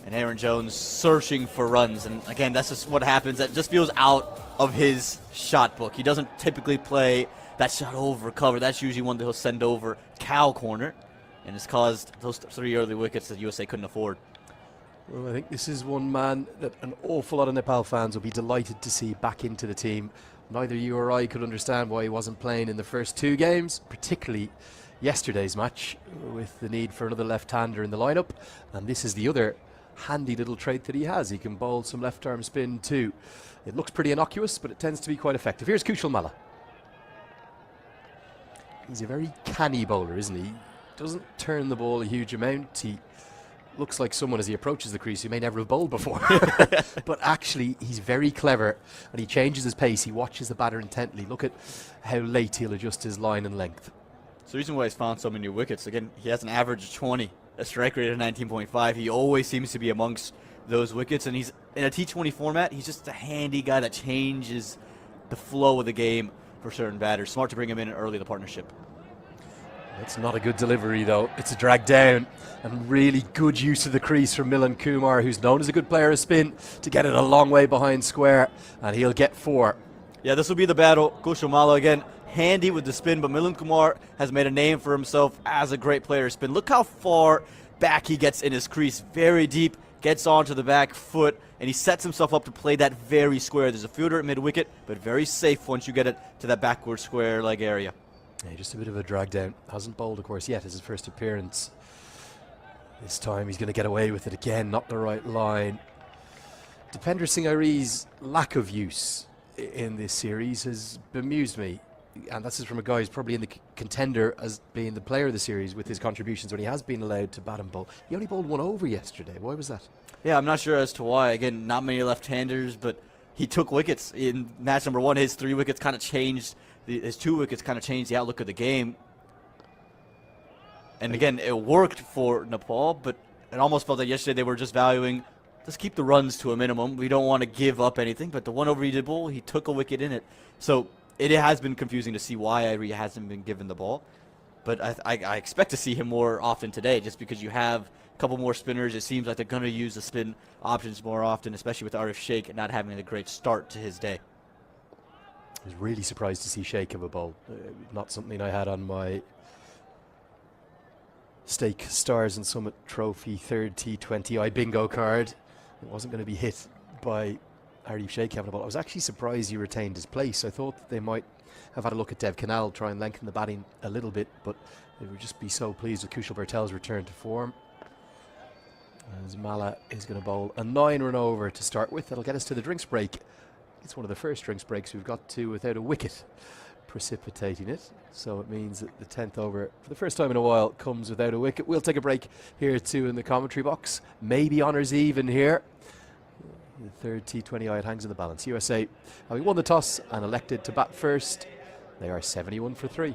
And Aaron Jones searching for runs. And again, that's just what happens. That just feels out of his shot book. He doesn't typically play that shot over cover. That's usually one that he'll send over cow corner. And it's caused those 3 early wickets that USA couldn't afford. Well, I think this is one man that an awful lot of Nepal fans will be delighted to see back into the team. Neither you or I could understand why he wasn't playing in the first 2 games, particularly yesterday's match, with the need for another left-hander in the lineup. And this is the other handy little trait that he has. He can bowl some left-arm spin too. It looks pretty innocuous, but it tends to be quite effective. Here's Kushal Malla. He's a very canny bowler, isn't he? Doesn't turn the ball a huge amount. He looks like someone as he approaches the crease who may never have bowled before. But actually, he's very clever, and he changes his pace. He watches the batter intently. Look at how late he'll adjust his line and length. It's the reason why he's found so many new wickets. Again, he has an average of 20, a strike rate of 19.5. He always seems to be amongst those wickets, and he's in a T20 format. He's just a handy guy that changes the flow of the game for certain batters. Smart to bring him in early in the partnership. It's not a good delivery, though. It's a drag down, and really good use of the crease from Milan Kumar, who's known as a good player of spin, to get it a long way behind square, and he'll get 4. Yeah, this will be the battle. Kushumala again, handy with the spin, but Milan Kumar has made a name for himself as a great player of spin. Look how far back he gets in his crease, very deep, gets onto the back foot, and he sets himself up to play that very square. There's a fielder at mid-wicket, but very safe once you get it to that backward square leg area. Yeah, just a bit of a drag down. Hasn't bowled, of course, yet. It's his first appearance. This time he's going to get away with it again, not the right line. Dipender Singh Airi's lack of use in this series has bemused me. And this is from a guy who's probably in the contender as being the player of the series with his contributions when he has been allowed to bat and bowl. He only bowled 1 over yesterday. Why was that? Yeah, I'm not sure as to why. Again, not many left-handers, but he took wickets in match number 1. His 3 wickets kind of changed. His 2 wickets kind of changed the outlook of the game. And again, it worked for Nepal, but it almost felt like yesterday they were just valuing, let's keep the runs to a minimum. We don't want to give up anything. But the 1 over he did bowl, he took a wicket in it. So it has been confusing to see why Airi hasn't been given the ball. But I expect to see him more often today, just because you have a couple more spinners. It seems like they're going to use the spin options more often, especially with Arif Sheikh not having a great start to his day. I was really surprised to see Sheikh have a bowl. Not something I had on my Stake Stars and Summit Trophy 3rd T20 bingo card. It wasn't going to be hit by Arif Sheikh having a ball. I was actually surprised he retained his place. I thought that they might have had a look at Dev Canal, try and lengthen the batting a little bit, but they would just be so pleased with Kushal Bertel's return to form. As Mala is going to bowl a 9-run over to start with. That'll get us to the drinks break. It's one of the first drinks breaks we've got to without a wicket precipitating it. So it means that the 10th over, for the first time in a while, comes without a wicket. We'll take a break here too in the commentary box. Maybe honours even here. The 3rd T20 it hangs in the balance. USA, having won the toss and elected to bat first, they are 71 for 3.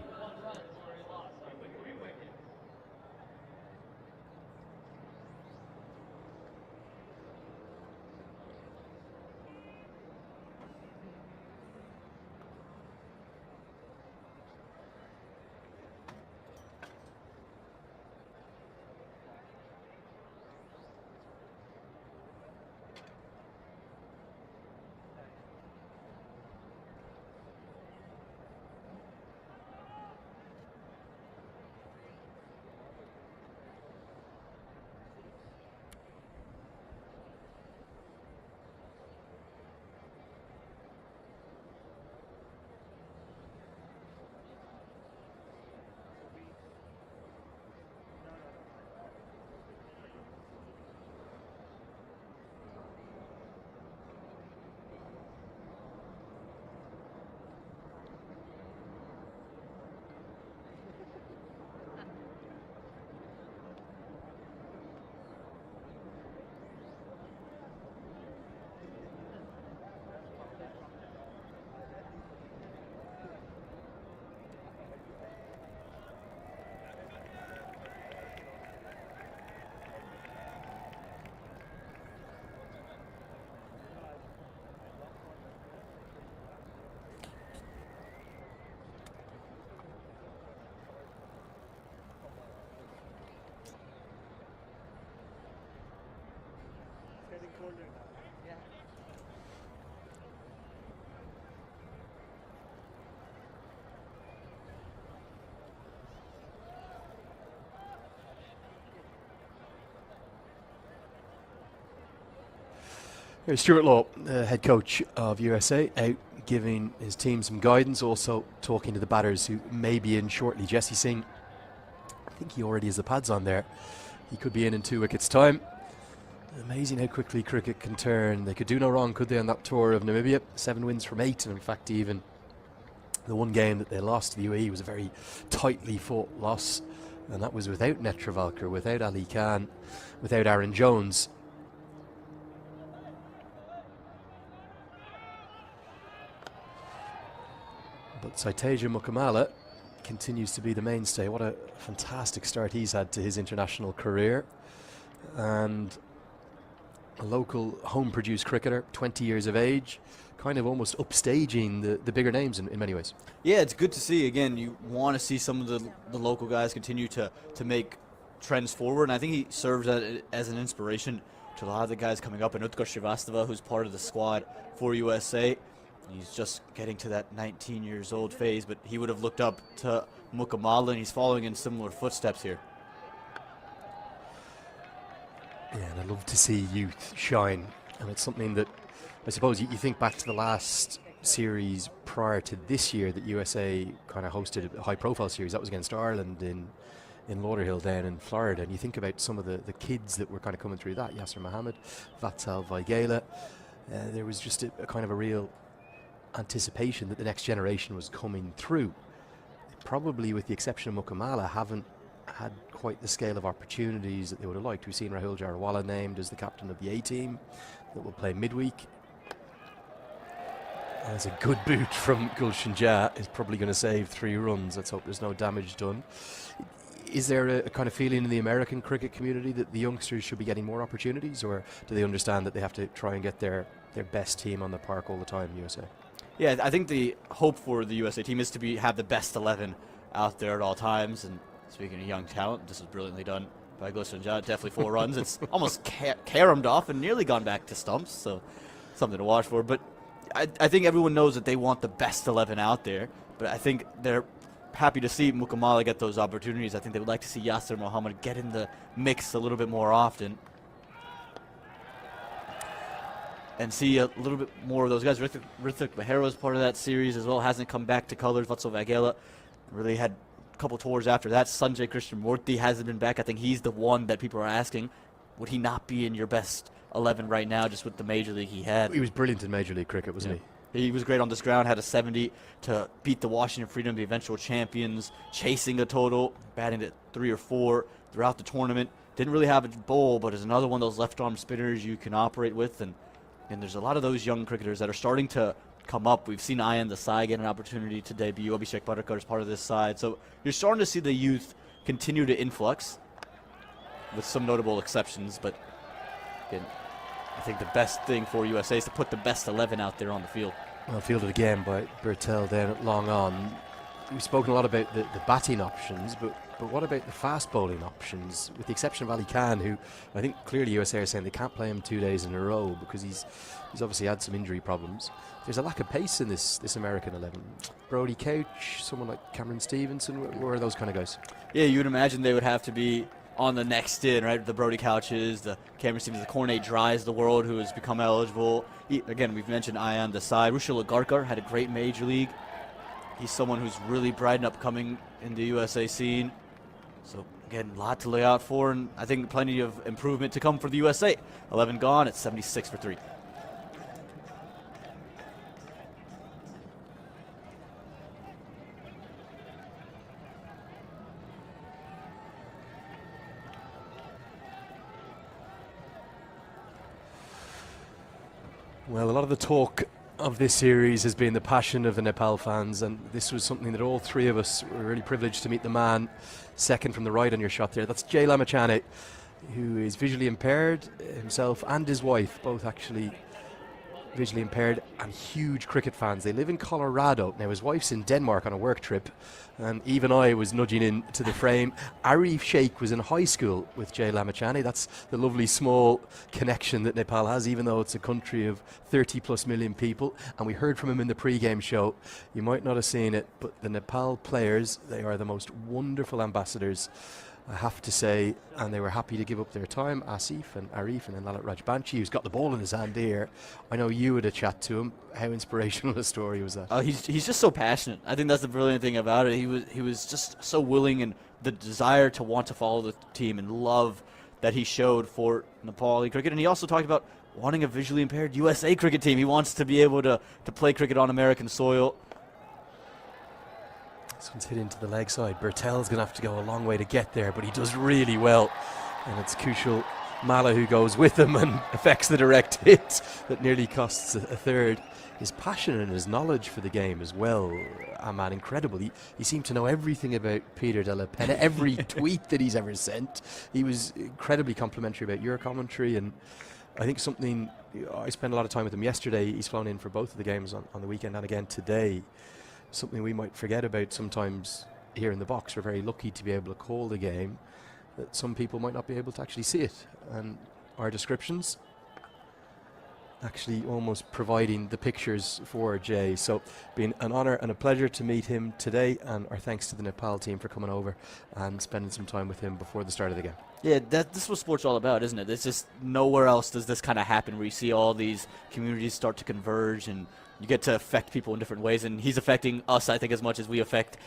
Here's Stuart Law, head coach of USA, out giving his team some guidance, also talking to the batters who may be in shortly. Jesse Singh, I think he already has the pads on there. He could be in 2 wickets' time. Amazing how quickly cricket can turn. They could do no wrong, could they, on that tour of Namibia? 7 wins from 8, and in fact even the one game that they lost to the UAE was a very tightly fought loss, and that was without Netravalkar, without Ali Khan, without Aaron Jones. But Saiteja Mukamala continues to be the mainstay. What a fantastic start he's had to his international career. And a local home-produced cricketer, 20 years of age, kind of almost upstaging the bigger names in many ways. Yeah, it's good to see. Again, you want to see some of the local guys continue to make trends forward, and I think he serves as an inspiration to a lot of the guys coming up. And Utkarsh Srivastava, who's part of the squad for USA, he's just getting to that 19 years old phase, but he would have looked up to Mukamala, and he's following in similar footsteps here. Yeah, and I love to see youth shine, and it's something that I suppose you think back to the last series prior to this year that USA kind of hosted a high-profile series. That was against Ireland in Lauderhill down in Florida, and you think about some of the kids that were kind of coming through that, Yasser Mohammed, Vatsal Vaigela. There was just a kind of a real anticipation that the next generation was coming through. Probably with the exception of Mukamala, haven't had quite the scale of opportunities that they would have liked. We've seen Rahul Jarawala named as the captain of the A-team that will play midweek. There's a good boot from Gulshan Jah, is probably going to save 3 runs. Let's hope there's no damage done. Is there a kind of feeling in the American cricket community that the youngsters should be getting more opportunities, or do they understand that they have to try and get their best team on the park all the time, USA? Yeah, I think the hope for the USA team is to have the best 11 out there at all times. And speaking of young talent, this was brilliantly done by Gulshan Jah. Definitely 4 runs. It's almost caromed off and nearly gone back to stumps, so something to watch for. But I think everyone knows that they want the best 11 out there, but I think they're happy to see Mukamala get those opportunities. I think they would like to see Yasser Mohammed get in the mix a little bit more often and see a little bit more of those guys. Rithik Behera was part of that series as well, hasn't come back to colors. Vatsal Vaghela really had a couple tours after that. Sanjay Krishnamurthy hasn't been back. I think he's the one that people are asking, would he not be in your best 11 right now just with the major league he had? He was brilliant in Major League Cricket, wasn't he? He was great on this ground, had a 70 to beat the Washington Freedom, the eventual champions, chasing a total, batting at 3 or 4 throughout the tournament. Didn't really have a bowl, but is another one of those left-arm spinners you can operate with. And there's a lot of those young cricketers that are starting to come up. We've seen Ayan Desai get an opportunity to debut. Abhishek Butterkar is part of this side. So you're starting to see the youth continue to influx, with some notable exceptions. But again, I think the best thing for USA is to put the best 11 out there on the field. Well, fielded again by Bertel down at long on. We've spoken a lot about the batting options, but what about the fast bowling options? With the exception of Ali Khan, who I think clearly USA are saying they can't play him 2 days in a row because he's obviously had some injury problems. There's a lack of pace in this American 11. Brody Couch, someone like Cameron Stevenson, where are those kind of guys? Yeah, you would imagine they would have to be on the next in, right? The Brody Couches, the Cameron Stevens, the Cornet Dries, the world who has become eligible. Again, we've mentioned Ayan Desai. Rushil Agarkar had a great major league. He's someone who's really bright and upcoming in the USA scene. So, again, a lot to lay out for, and I think plenty of improvement to come for the USA. 11 gone, it's 76 for 3. Well, a lot of the talk of this series has been the passion of the Nepal fans, and this was something that all 3 of us were really privileged to meet the man second from the right on your shot there. That's Jay Lamachane, who is visually impaired himself, and his wife, both actually visually impaired and huge cricket fans. They live in Colorado. Now, his wife's in Denmark on a work trip, and even I was nudging into the frame. Arif Sheikh was in high school with Jay Lamachane. That's the lovely small connection that Nepal has, even though it's a country of 30 plus million people. And we heard from him in the pre-game show. You might not have seen it, but the Nepal players, they are the most wonderful ambassadors, I have to say, and they were happy to give up their time. Asif and Arif, and then Lalit Rajbanshi, who's got the ball in his hand here. I know you had a chat to him. How inspirational a story was that? Oh, he's just so passionate. I think that's the brilliant thing about it. He was just so willing, and the desire to want to follow the team and love that he showed for Nepali cricket. And he also talked about wanting a visually impaired USA cricket team. He wants to be able to play cricket on American soil. This one's hit into the leg side. Bertel's going to have to go a long way to get there, but he does really well. And it's Kushal Malla who goes with him and affects the direct hit that nearly costs a third. His passion and his knowledge for the game as well, man, incredible. He seemed to know everything about Peter de la Pena, every tweet that he's ever sent. He was incredibly complimentary about your commentary, and I think something, I spent a lot of time with him yesterday. He's flown in for both of the games on the weekend and again today. Something we might forget about sometimes here in the box. We're very lucky to be able to call the game, that some people might not be able to actually see it. And our descriptions actually almost providing the pictures for Jay. So been an honor and a pleasure to meet him today, and our thanks to the Nepal team for coming over and spending some time with him before the start of the game. Yeah, this is what sports all about, isn't it? It's just nowhere else does this kind of happen, where you see all these communities start to converge and you get to affect people in different ways. And he's affecting us, I think, as much as we affect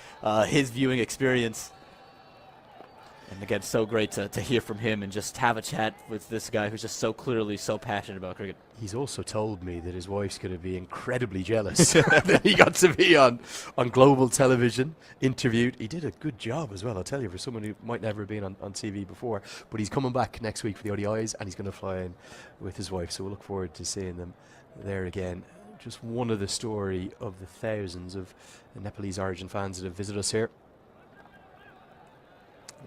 his viewing experience. And again, so great to hear from him and just have a chat with this guy who's just so clearly so passionate about cricket. He's also told me that his wife's going to be incredibly jealous that he got to be on global television, interviewed. He did a good job as well, I'll tell you, for someone who might never have been on TV before. But he's coming back next week for the ODIs, and he's going to fly in with his wife. So we'll look forward to seeing them there again. Just one of the story of the thousands of Nepalese origin fans that have visited us here.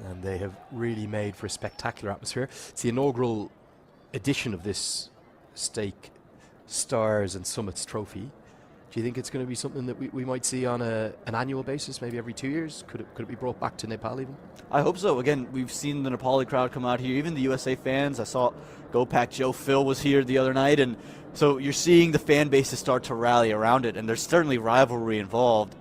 And they have really made for a spectacular atmosphere. It's the inaugural edition of this Stake Stars and Summits trophy. Do you think it's going to be something that we might see on an annual basis, maybe every 2 years? Could it be brought back to Nepal even? I hope so. Again, we've seen the Nepali crowd come out here, even the USA fans. I saw Go Pack Joe Phil was here the other night, and so you're seeing the fan bases start to rally around it, and there's certainly rivalry involved.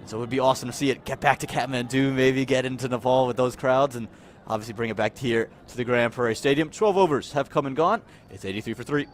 So it would be awesome to see it get back to Kathmandu, maybe get into Nepal with those crowds, and obviously bring it back here to the Grand Prairie Stadium. 12 overs have come and gone. It's 83 for 3.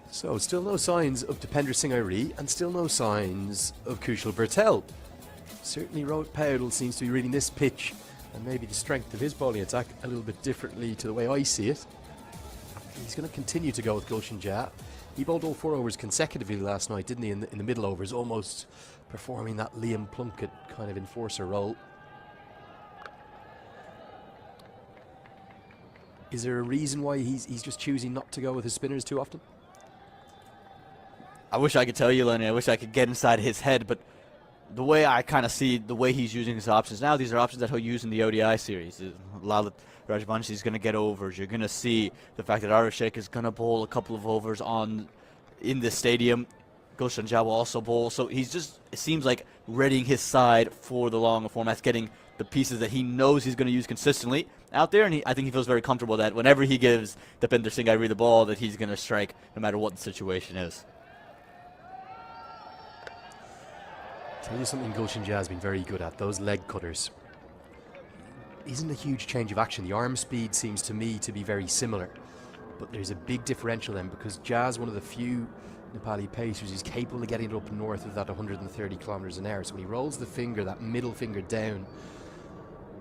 So, still no signs of Dipender Singh Airi, and still no signs of Kushal Bertel. Certainly Rohit Powell seems to be reading this pitch and maybe the strength of his bowling attack a little bit differently to the way I see it. He's going to continue to go with Gulshan Jha. He bowled all 4 overs consecutively last night, didn't he, in the middle overs, almost performing that Liam Plunkett kind of enforcer role. Is there a reason why he's just choosing not to go with his spinners too often? I wish I could tell you, Lenny. I wish I could get inside his head, but the way I kind of see the way he's using his options now, these are options that he'll use in the ODI series. Lalit Rajvanshi is going to get overs. You're going to see the fact that Arif Sheikh is going to bowl a couple of overs in this stadium. Gulshan Jha will also bowl. So he's just, it seems like, readying his side for the longer formats, getting the pieces that he knows he's going to use consistently out there, and I think he feels very comfortable that whenever he gives Dipender Singh Airi the ball, that he's going to strike no matter what the situation is. Tell you something Gulshan Jha has been very good at, those leg cutters. Isn't a huge change of action. The arm speed seems to me to be very similar, but there's a big differential then, because Jha's one of the few Nepali pacers who's capable of getting it up north of that 130 kilometers an hour. So when he rolls the finger, that middle finger down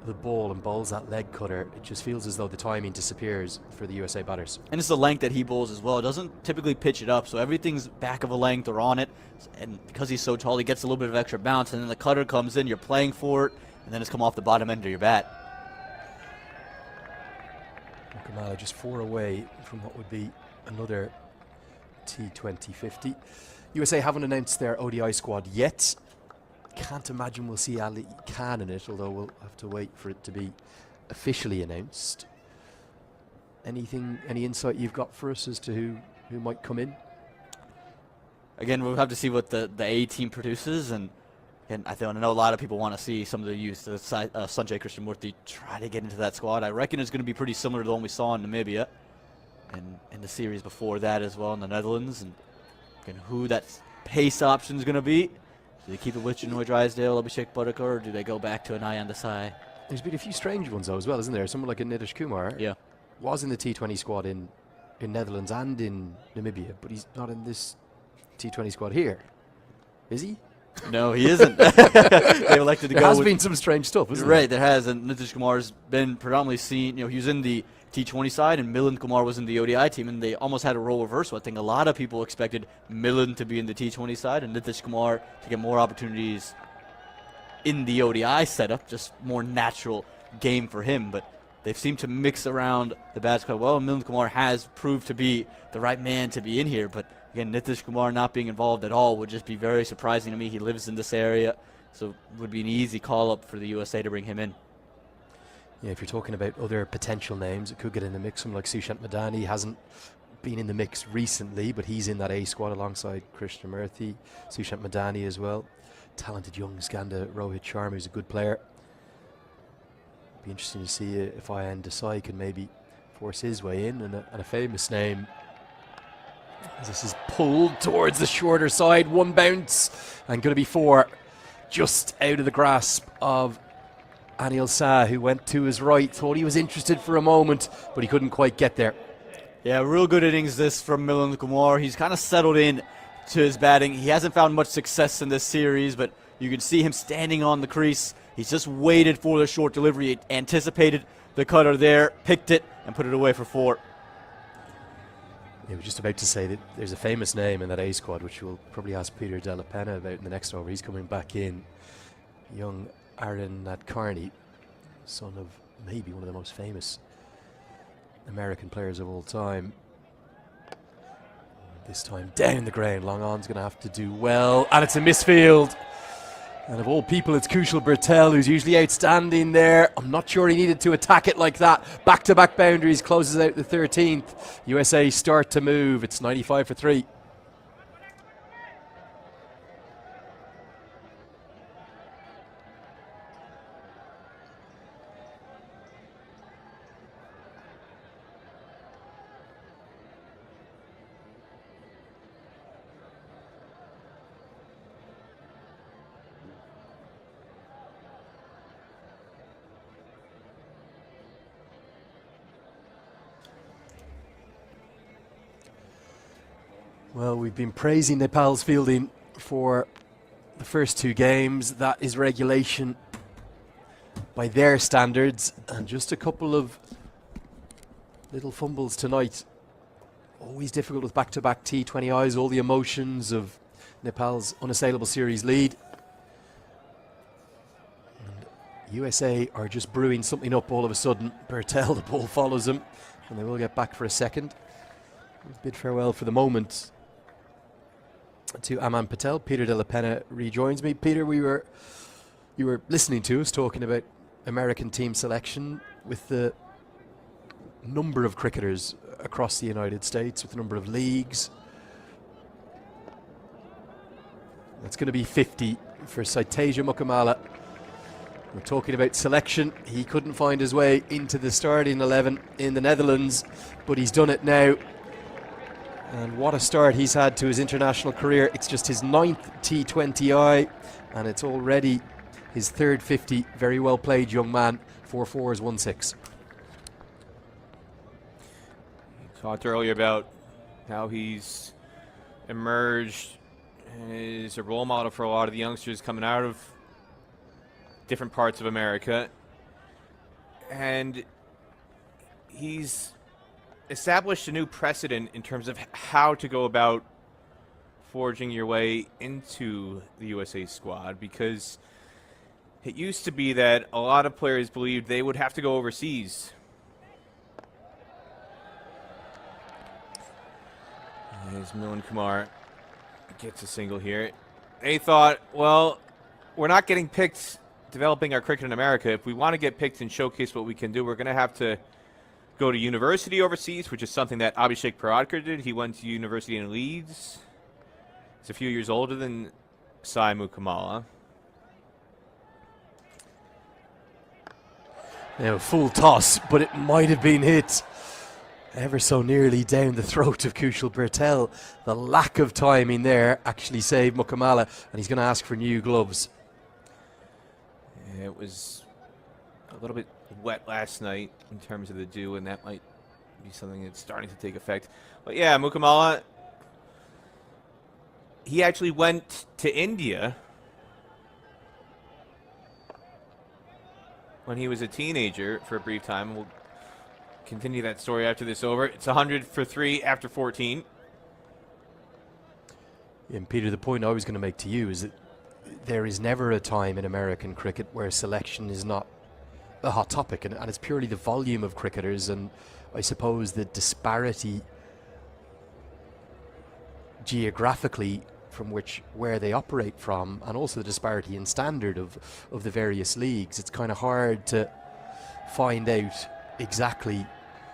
the ball and bowls that leg cutter, it just feels as though the timing disappears for the USA batters. And it's the length that he bowls as well. It doesn't typically pitch it up, so everything's back of a length or on it. And because he's so tall, he gets a little bit of extra bounce, and then the cutter comes in, you're playing for it, and then it's come off the bottom end of your bat. Kamala just 4 away from what would be another T20 50. USA haven't announced their ODI squad yet. Can't imagine we'll see Ali Khan in it, although we'll have to wait for it to be officially announced. Any insight you've got for us as to who might come in? Again, we'll have to see what the A team produces, and I know a lot of people want to see some of the youth, Sanjay Krishnamurthy, try to get into that squad. I reckon it's going to be pretty similar to the one we saw in Namibia, and in the series before that as well in the Netherlands. And again, who that pace option is going to be. Do they keep it with Janoy Drysdale, Abhishek Butterkar, or do they go back to an Anand Desai? There's been a few strange ones though as well, isn't there? Someone like a Nitish Kumar was in the T20 squad in Netherlands and in Namibia, but he's not in this T20 squad here. Is he? No, he isn't. They elected to There go has with been some strange stuff, isn't right, there has, and Nitish Kumar's been predominantly seen. He was in the T20 side, and Milind Kumar was in the ODI team, and they almost had a role reversal. I think a lot of people expected Milind to be in the T20 side, and Nitish Kumar to get more opportunities in the ODI setup, just more natural game for him. But they've seemed to mix around the bats quite well. Milind Kumar has proved to be the right man to be in here, but again, Nitish Kumar not being involved at all would just be very surprising to me. He lives in this area, so it would be an easy call-up for the USA to bring him in. Yeah, if you're talking about other potential names, it could get in the mix. Someone like Sushant Madani hasn't been in the mix recently, but he's in that A squad alongside Krishna Murthy, Sushant Madani as well. Talented young Skanda Rohit Sharma, who's a good player. Be interesting to see if Ayan Desai can maybe force his way in, and a famous name. As this is pulled towards the shorter side, one bounce, and going to be 4, just out of the grasp of Anil Shah, who went to his right, thought he was interested for a moment, but he couldn't quite get there. Yeah, real good innings this from Milind Kumar. He's kind of settled in to his batting. He hasn't found much success in this series, but you can see him standing on the crease. He's just waited for the short delivery. He anticipated the cutter there, picked it, and put it away for 4. I was just about to say that there's a famous name in that A squad, which we'll probably ask Peter Della Penna about in the next over. He's coming back in. Young Aaron Nadkarni, son of maybe one of the most famous American players of all time. This time down the ground. Long on's going to have to do well, and it's a misfield. And of all people, it's Kushal Bertel, who's usually outstanding there. I'm not sure he needed to attack it like that. Back-to-back boundaries, closes out the 13th. USA start to move. It's 95 for 3. Well, we've been praising Nepal's fielding for the first 2 games. That is regulation by their standards, and just a couple of little fumbles tonight. Always difficult with back-to-back T20Is, all the emotions of Nepal's unassailable series lead. And USA are just brewing something up all of a sudden. Bertel, the ball follows him, and they will get back for a second. Bid farewell for the moment to Aman Patel. Peter Della Penna rejoins me. Peter, you were listening to us talking about American team selection with the number of cricketers across the United States, with the number of leagues. That's going to be 50 for Saiteja Mukamala. We're talking about selection. He couldn't find his way into the starting 11 in the Netherlands, but he's done it now. And what a start he's had to his international career. It's just his 9th T20I, and it's already his 3rd 50. Very well played, young man. 4 4s, 1 6. Talked earlier about how he's emerged as a role model for a lot of the youngsters coming out of different parts of America. And he's established a new precedent in terms of how to go about forging your way into the USA squad, because it used to be that a lot of players believed they would have to go overseas. As Milind Kumar gets a single here. They thought, well, we're not getting picked developing our cricket in America. If we want to get picked and showcase what we can do, we're going to have to go to university overseas, which is something that Abhishek Paradkar did. He went to university in Leeds. He's a few years older than Sai Mukamala. Now, full toss, but it might have been hit ever so nearly down the throat of Kushal Bertel. The lack of timing there actually saved Mukamala, and he's going to ask for new gloves. It was a little bit wet last night in terms of the dew, and that might be something that's starting to take effect. But yeah, Mukamala, he actually went to India when he was a teenager for a brief time. We'll continue that story after this over. It's 100 for 3 after 14. And Peter, the point I was going to make to you is that there is never a time in American cricket where selection is not a hot topic, and it's purely the volume of cricketers and I suppose the disparity geographically from where they operate from, and also the disparity in standard of the various leagues. It's kind of hard to find out exactly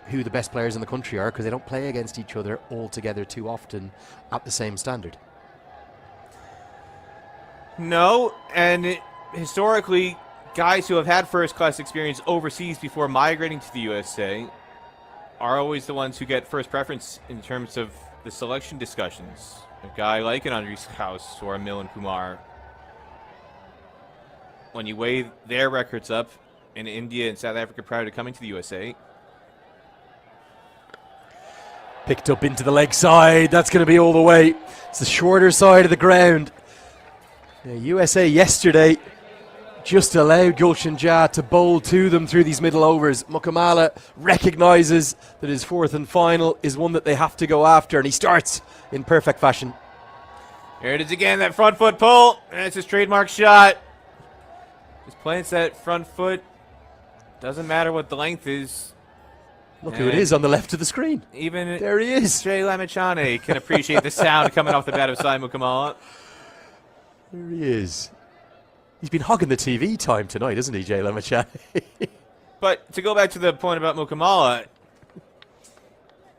who the best players in the country are because they don't play against each other altogether too often at the same standard. No, and historically, guys who have had first-class experience overseas before migrating to the USA are always the ones who get first preference in terms of the selection discussions. A guy like an Andries House or a Milan Kumar, when you weigh their records up in India and South Africa prior to coming to the USA. Picked up into the leg side. That's going to be all the way. It's the shorter side of the ground. Now, USA yesterday just allowed Gulshan Jah to bowl to them through these middle overs. Mukamala recognises that his fourth and final is one that they have to go after, and he starts in perfect fashion. Here it is again, that front foot pull. That's his trademark shot. Just plants that front foot. Doesn't matter what the length is. Look who it is on the left of the screen. Even there he is. Jay Lamachane can appreciate the sound coming off the bat of Sai Mukamala. There he is. He's been hogging the TV time tonight, isn't he, Jay Lamachane? But to go back to the point about Mukamala,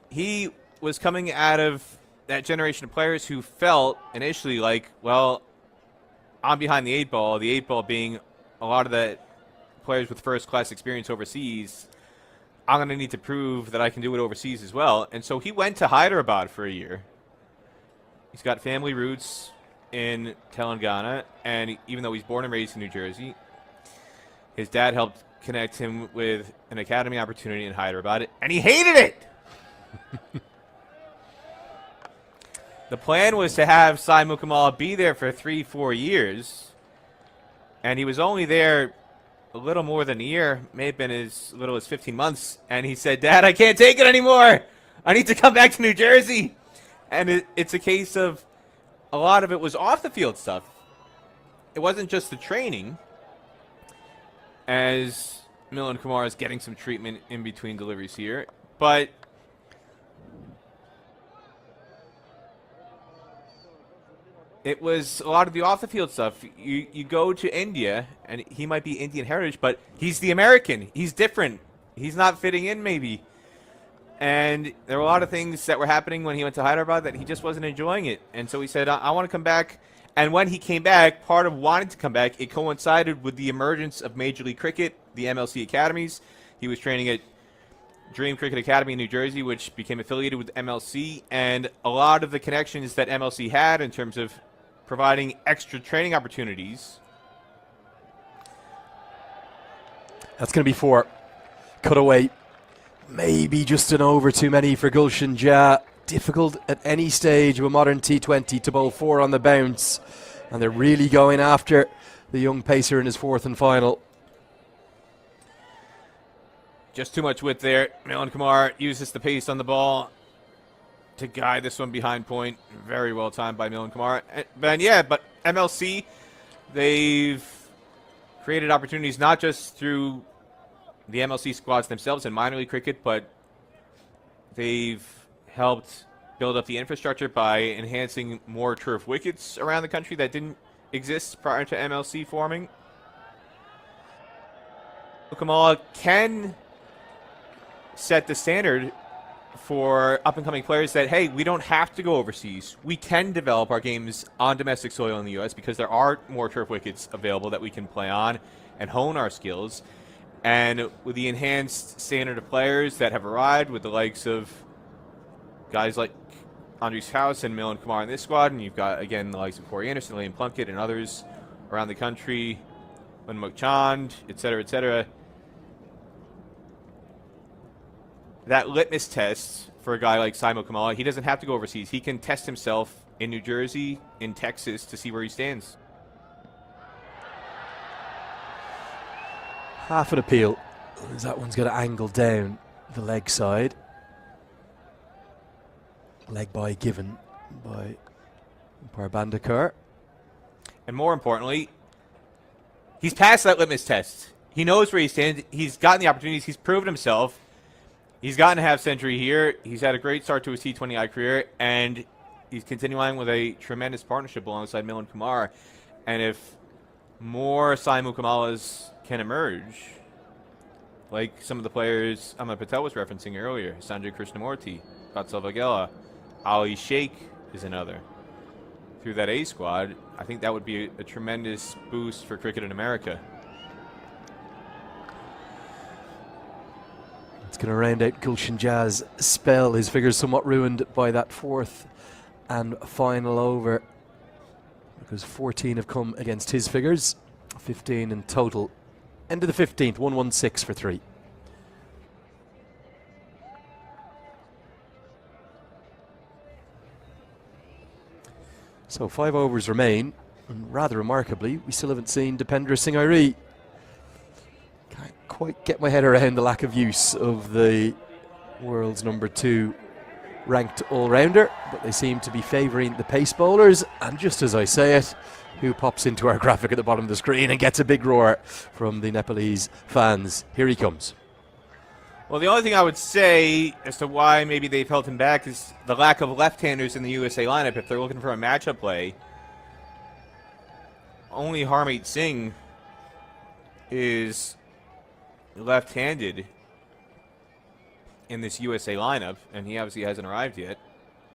he was coming out of that generation of players who felt initially like, well, I'm behind the 8-ball, the 8-ball being a lot of the players with first-class experience overseas. I'm going to need to prove that I can do it overseas as well. And so he went to Hyderabad for a year. He's got family roots in Telangana, and even though he's born and raised in New Jersey, his dad helped connect him with an academy opportunity in Hyderabad, and he hated it! The plan was to have Sai Mukamala be there for 3-4 years, and he was only there a little more than a year, may have been as little as 15 months, and he said, Dad, I can't take it anymore! I need to come back to New Jersey! And it's a case of a lot of it was off the field stuff. It wasn't just the training, as Milan Kumar is getting some treatment in between deliveries here, but it was a lot of the off the field stuff. You go to India, and he might be Indian heritage, but he's the American. He's different. He's not fitting in, maybe. And there were a lot of things that were happening when he went to Hyderabad that he just wasn't enjoying it. And so he said, I want to come back. And when he came back, part of wanting to come back, it coincided with the emergence of Major League Cricket, the MLC academies. He was training at Dream Cricket Academy in New Jersey, which became affiliated with MLC. And a lot of the connections that MLC had in terms of providing extra training opportunities. That's going to be 4. Cutaway. Maybe just an over too many for Gulshan Jah. Difficult at any stage of a modern T20 to bowl 4 on the bounce. And they're really going after the young pacer in his fourth and final. Just too much width there. Milan Kumar uses the pace on the ball to guide this one behind point. Very well timed by Milan Kumar. But MLC, they've created opportunities not just through the MLC squads themselves in minor league cricket, but they've helped build up the infrastructure by enhancing more turf wickets around the country that didn't exist prior to MLC forming. Mukamala can set the standard for up-and-coming players that, hey, we don't have to go overseas. We can develop our games on domestic soil in the U.S. because there are more turf wickets available that we can play on and hone our skills. And with the enhanced standard of players that have arrived with the likes of guys like Andries House and Milan Kumar in this squad, and you've got, again, the likes of Corey Anderson, Liam Plunkett, and others around the country, Manmukh Chand, et cetera, that litmus test for a guy like Sai Mukamala, he doesn't have to go overseas. He can test himself in New Jersey, in Texas, to see where he stands. half an appeal, as that one's going to angle down the leg side. Leg by given by umpire Bandekar. And more importantly, he's passed that litmus test. He knows where he stands. He's gotten the opportunities. He's proven himself. He's gotten a half century here. He's had a great start to his T20I career, and he's continuing with a tremendous partnership alongside Milan Kumar. And if more Sai Mukamalas can emerge, like some of the players Amit Patel was referencing earlier, Sanjay Krishnamurti, Vatsal Vagela, Ali Sheikh is another. Through that A squad, I think that would be a tremendous boost for cricket in America. It's going to round out Gulshan Jaz's spell. His figures somewhat ruined by that fourth and final over, because 14 have come against his figures, 15 in total. End of the 15th, 116 for 3. So 5 overs remain, and rather remarkably, we still haven't seen Dipendra Singh Airi. Can't quite get my head around the lack of use of the world's number 2 ranked all-rounder, but they seem to be favouring the pace bowlers, and just as I say it, who pops into our graphic at the bottom of the screen and gets a big roar from the Nepalese fans. Here he comes. Well, the only thing I would say as to why maybe they've held him back is the lack of left-handers in the USA lineup. If they're looking for a matchup play, only Harmeet Singh is left-handed in this USA lineup, and he obviously hasn't arrived yet.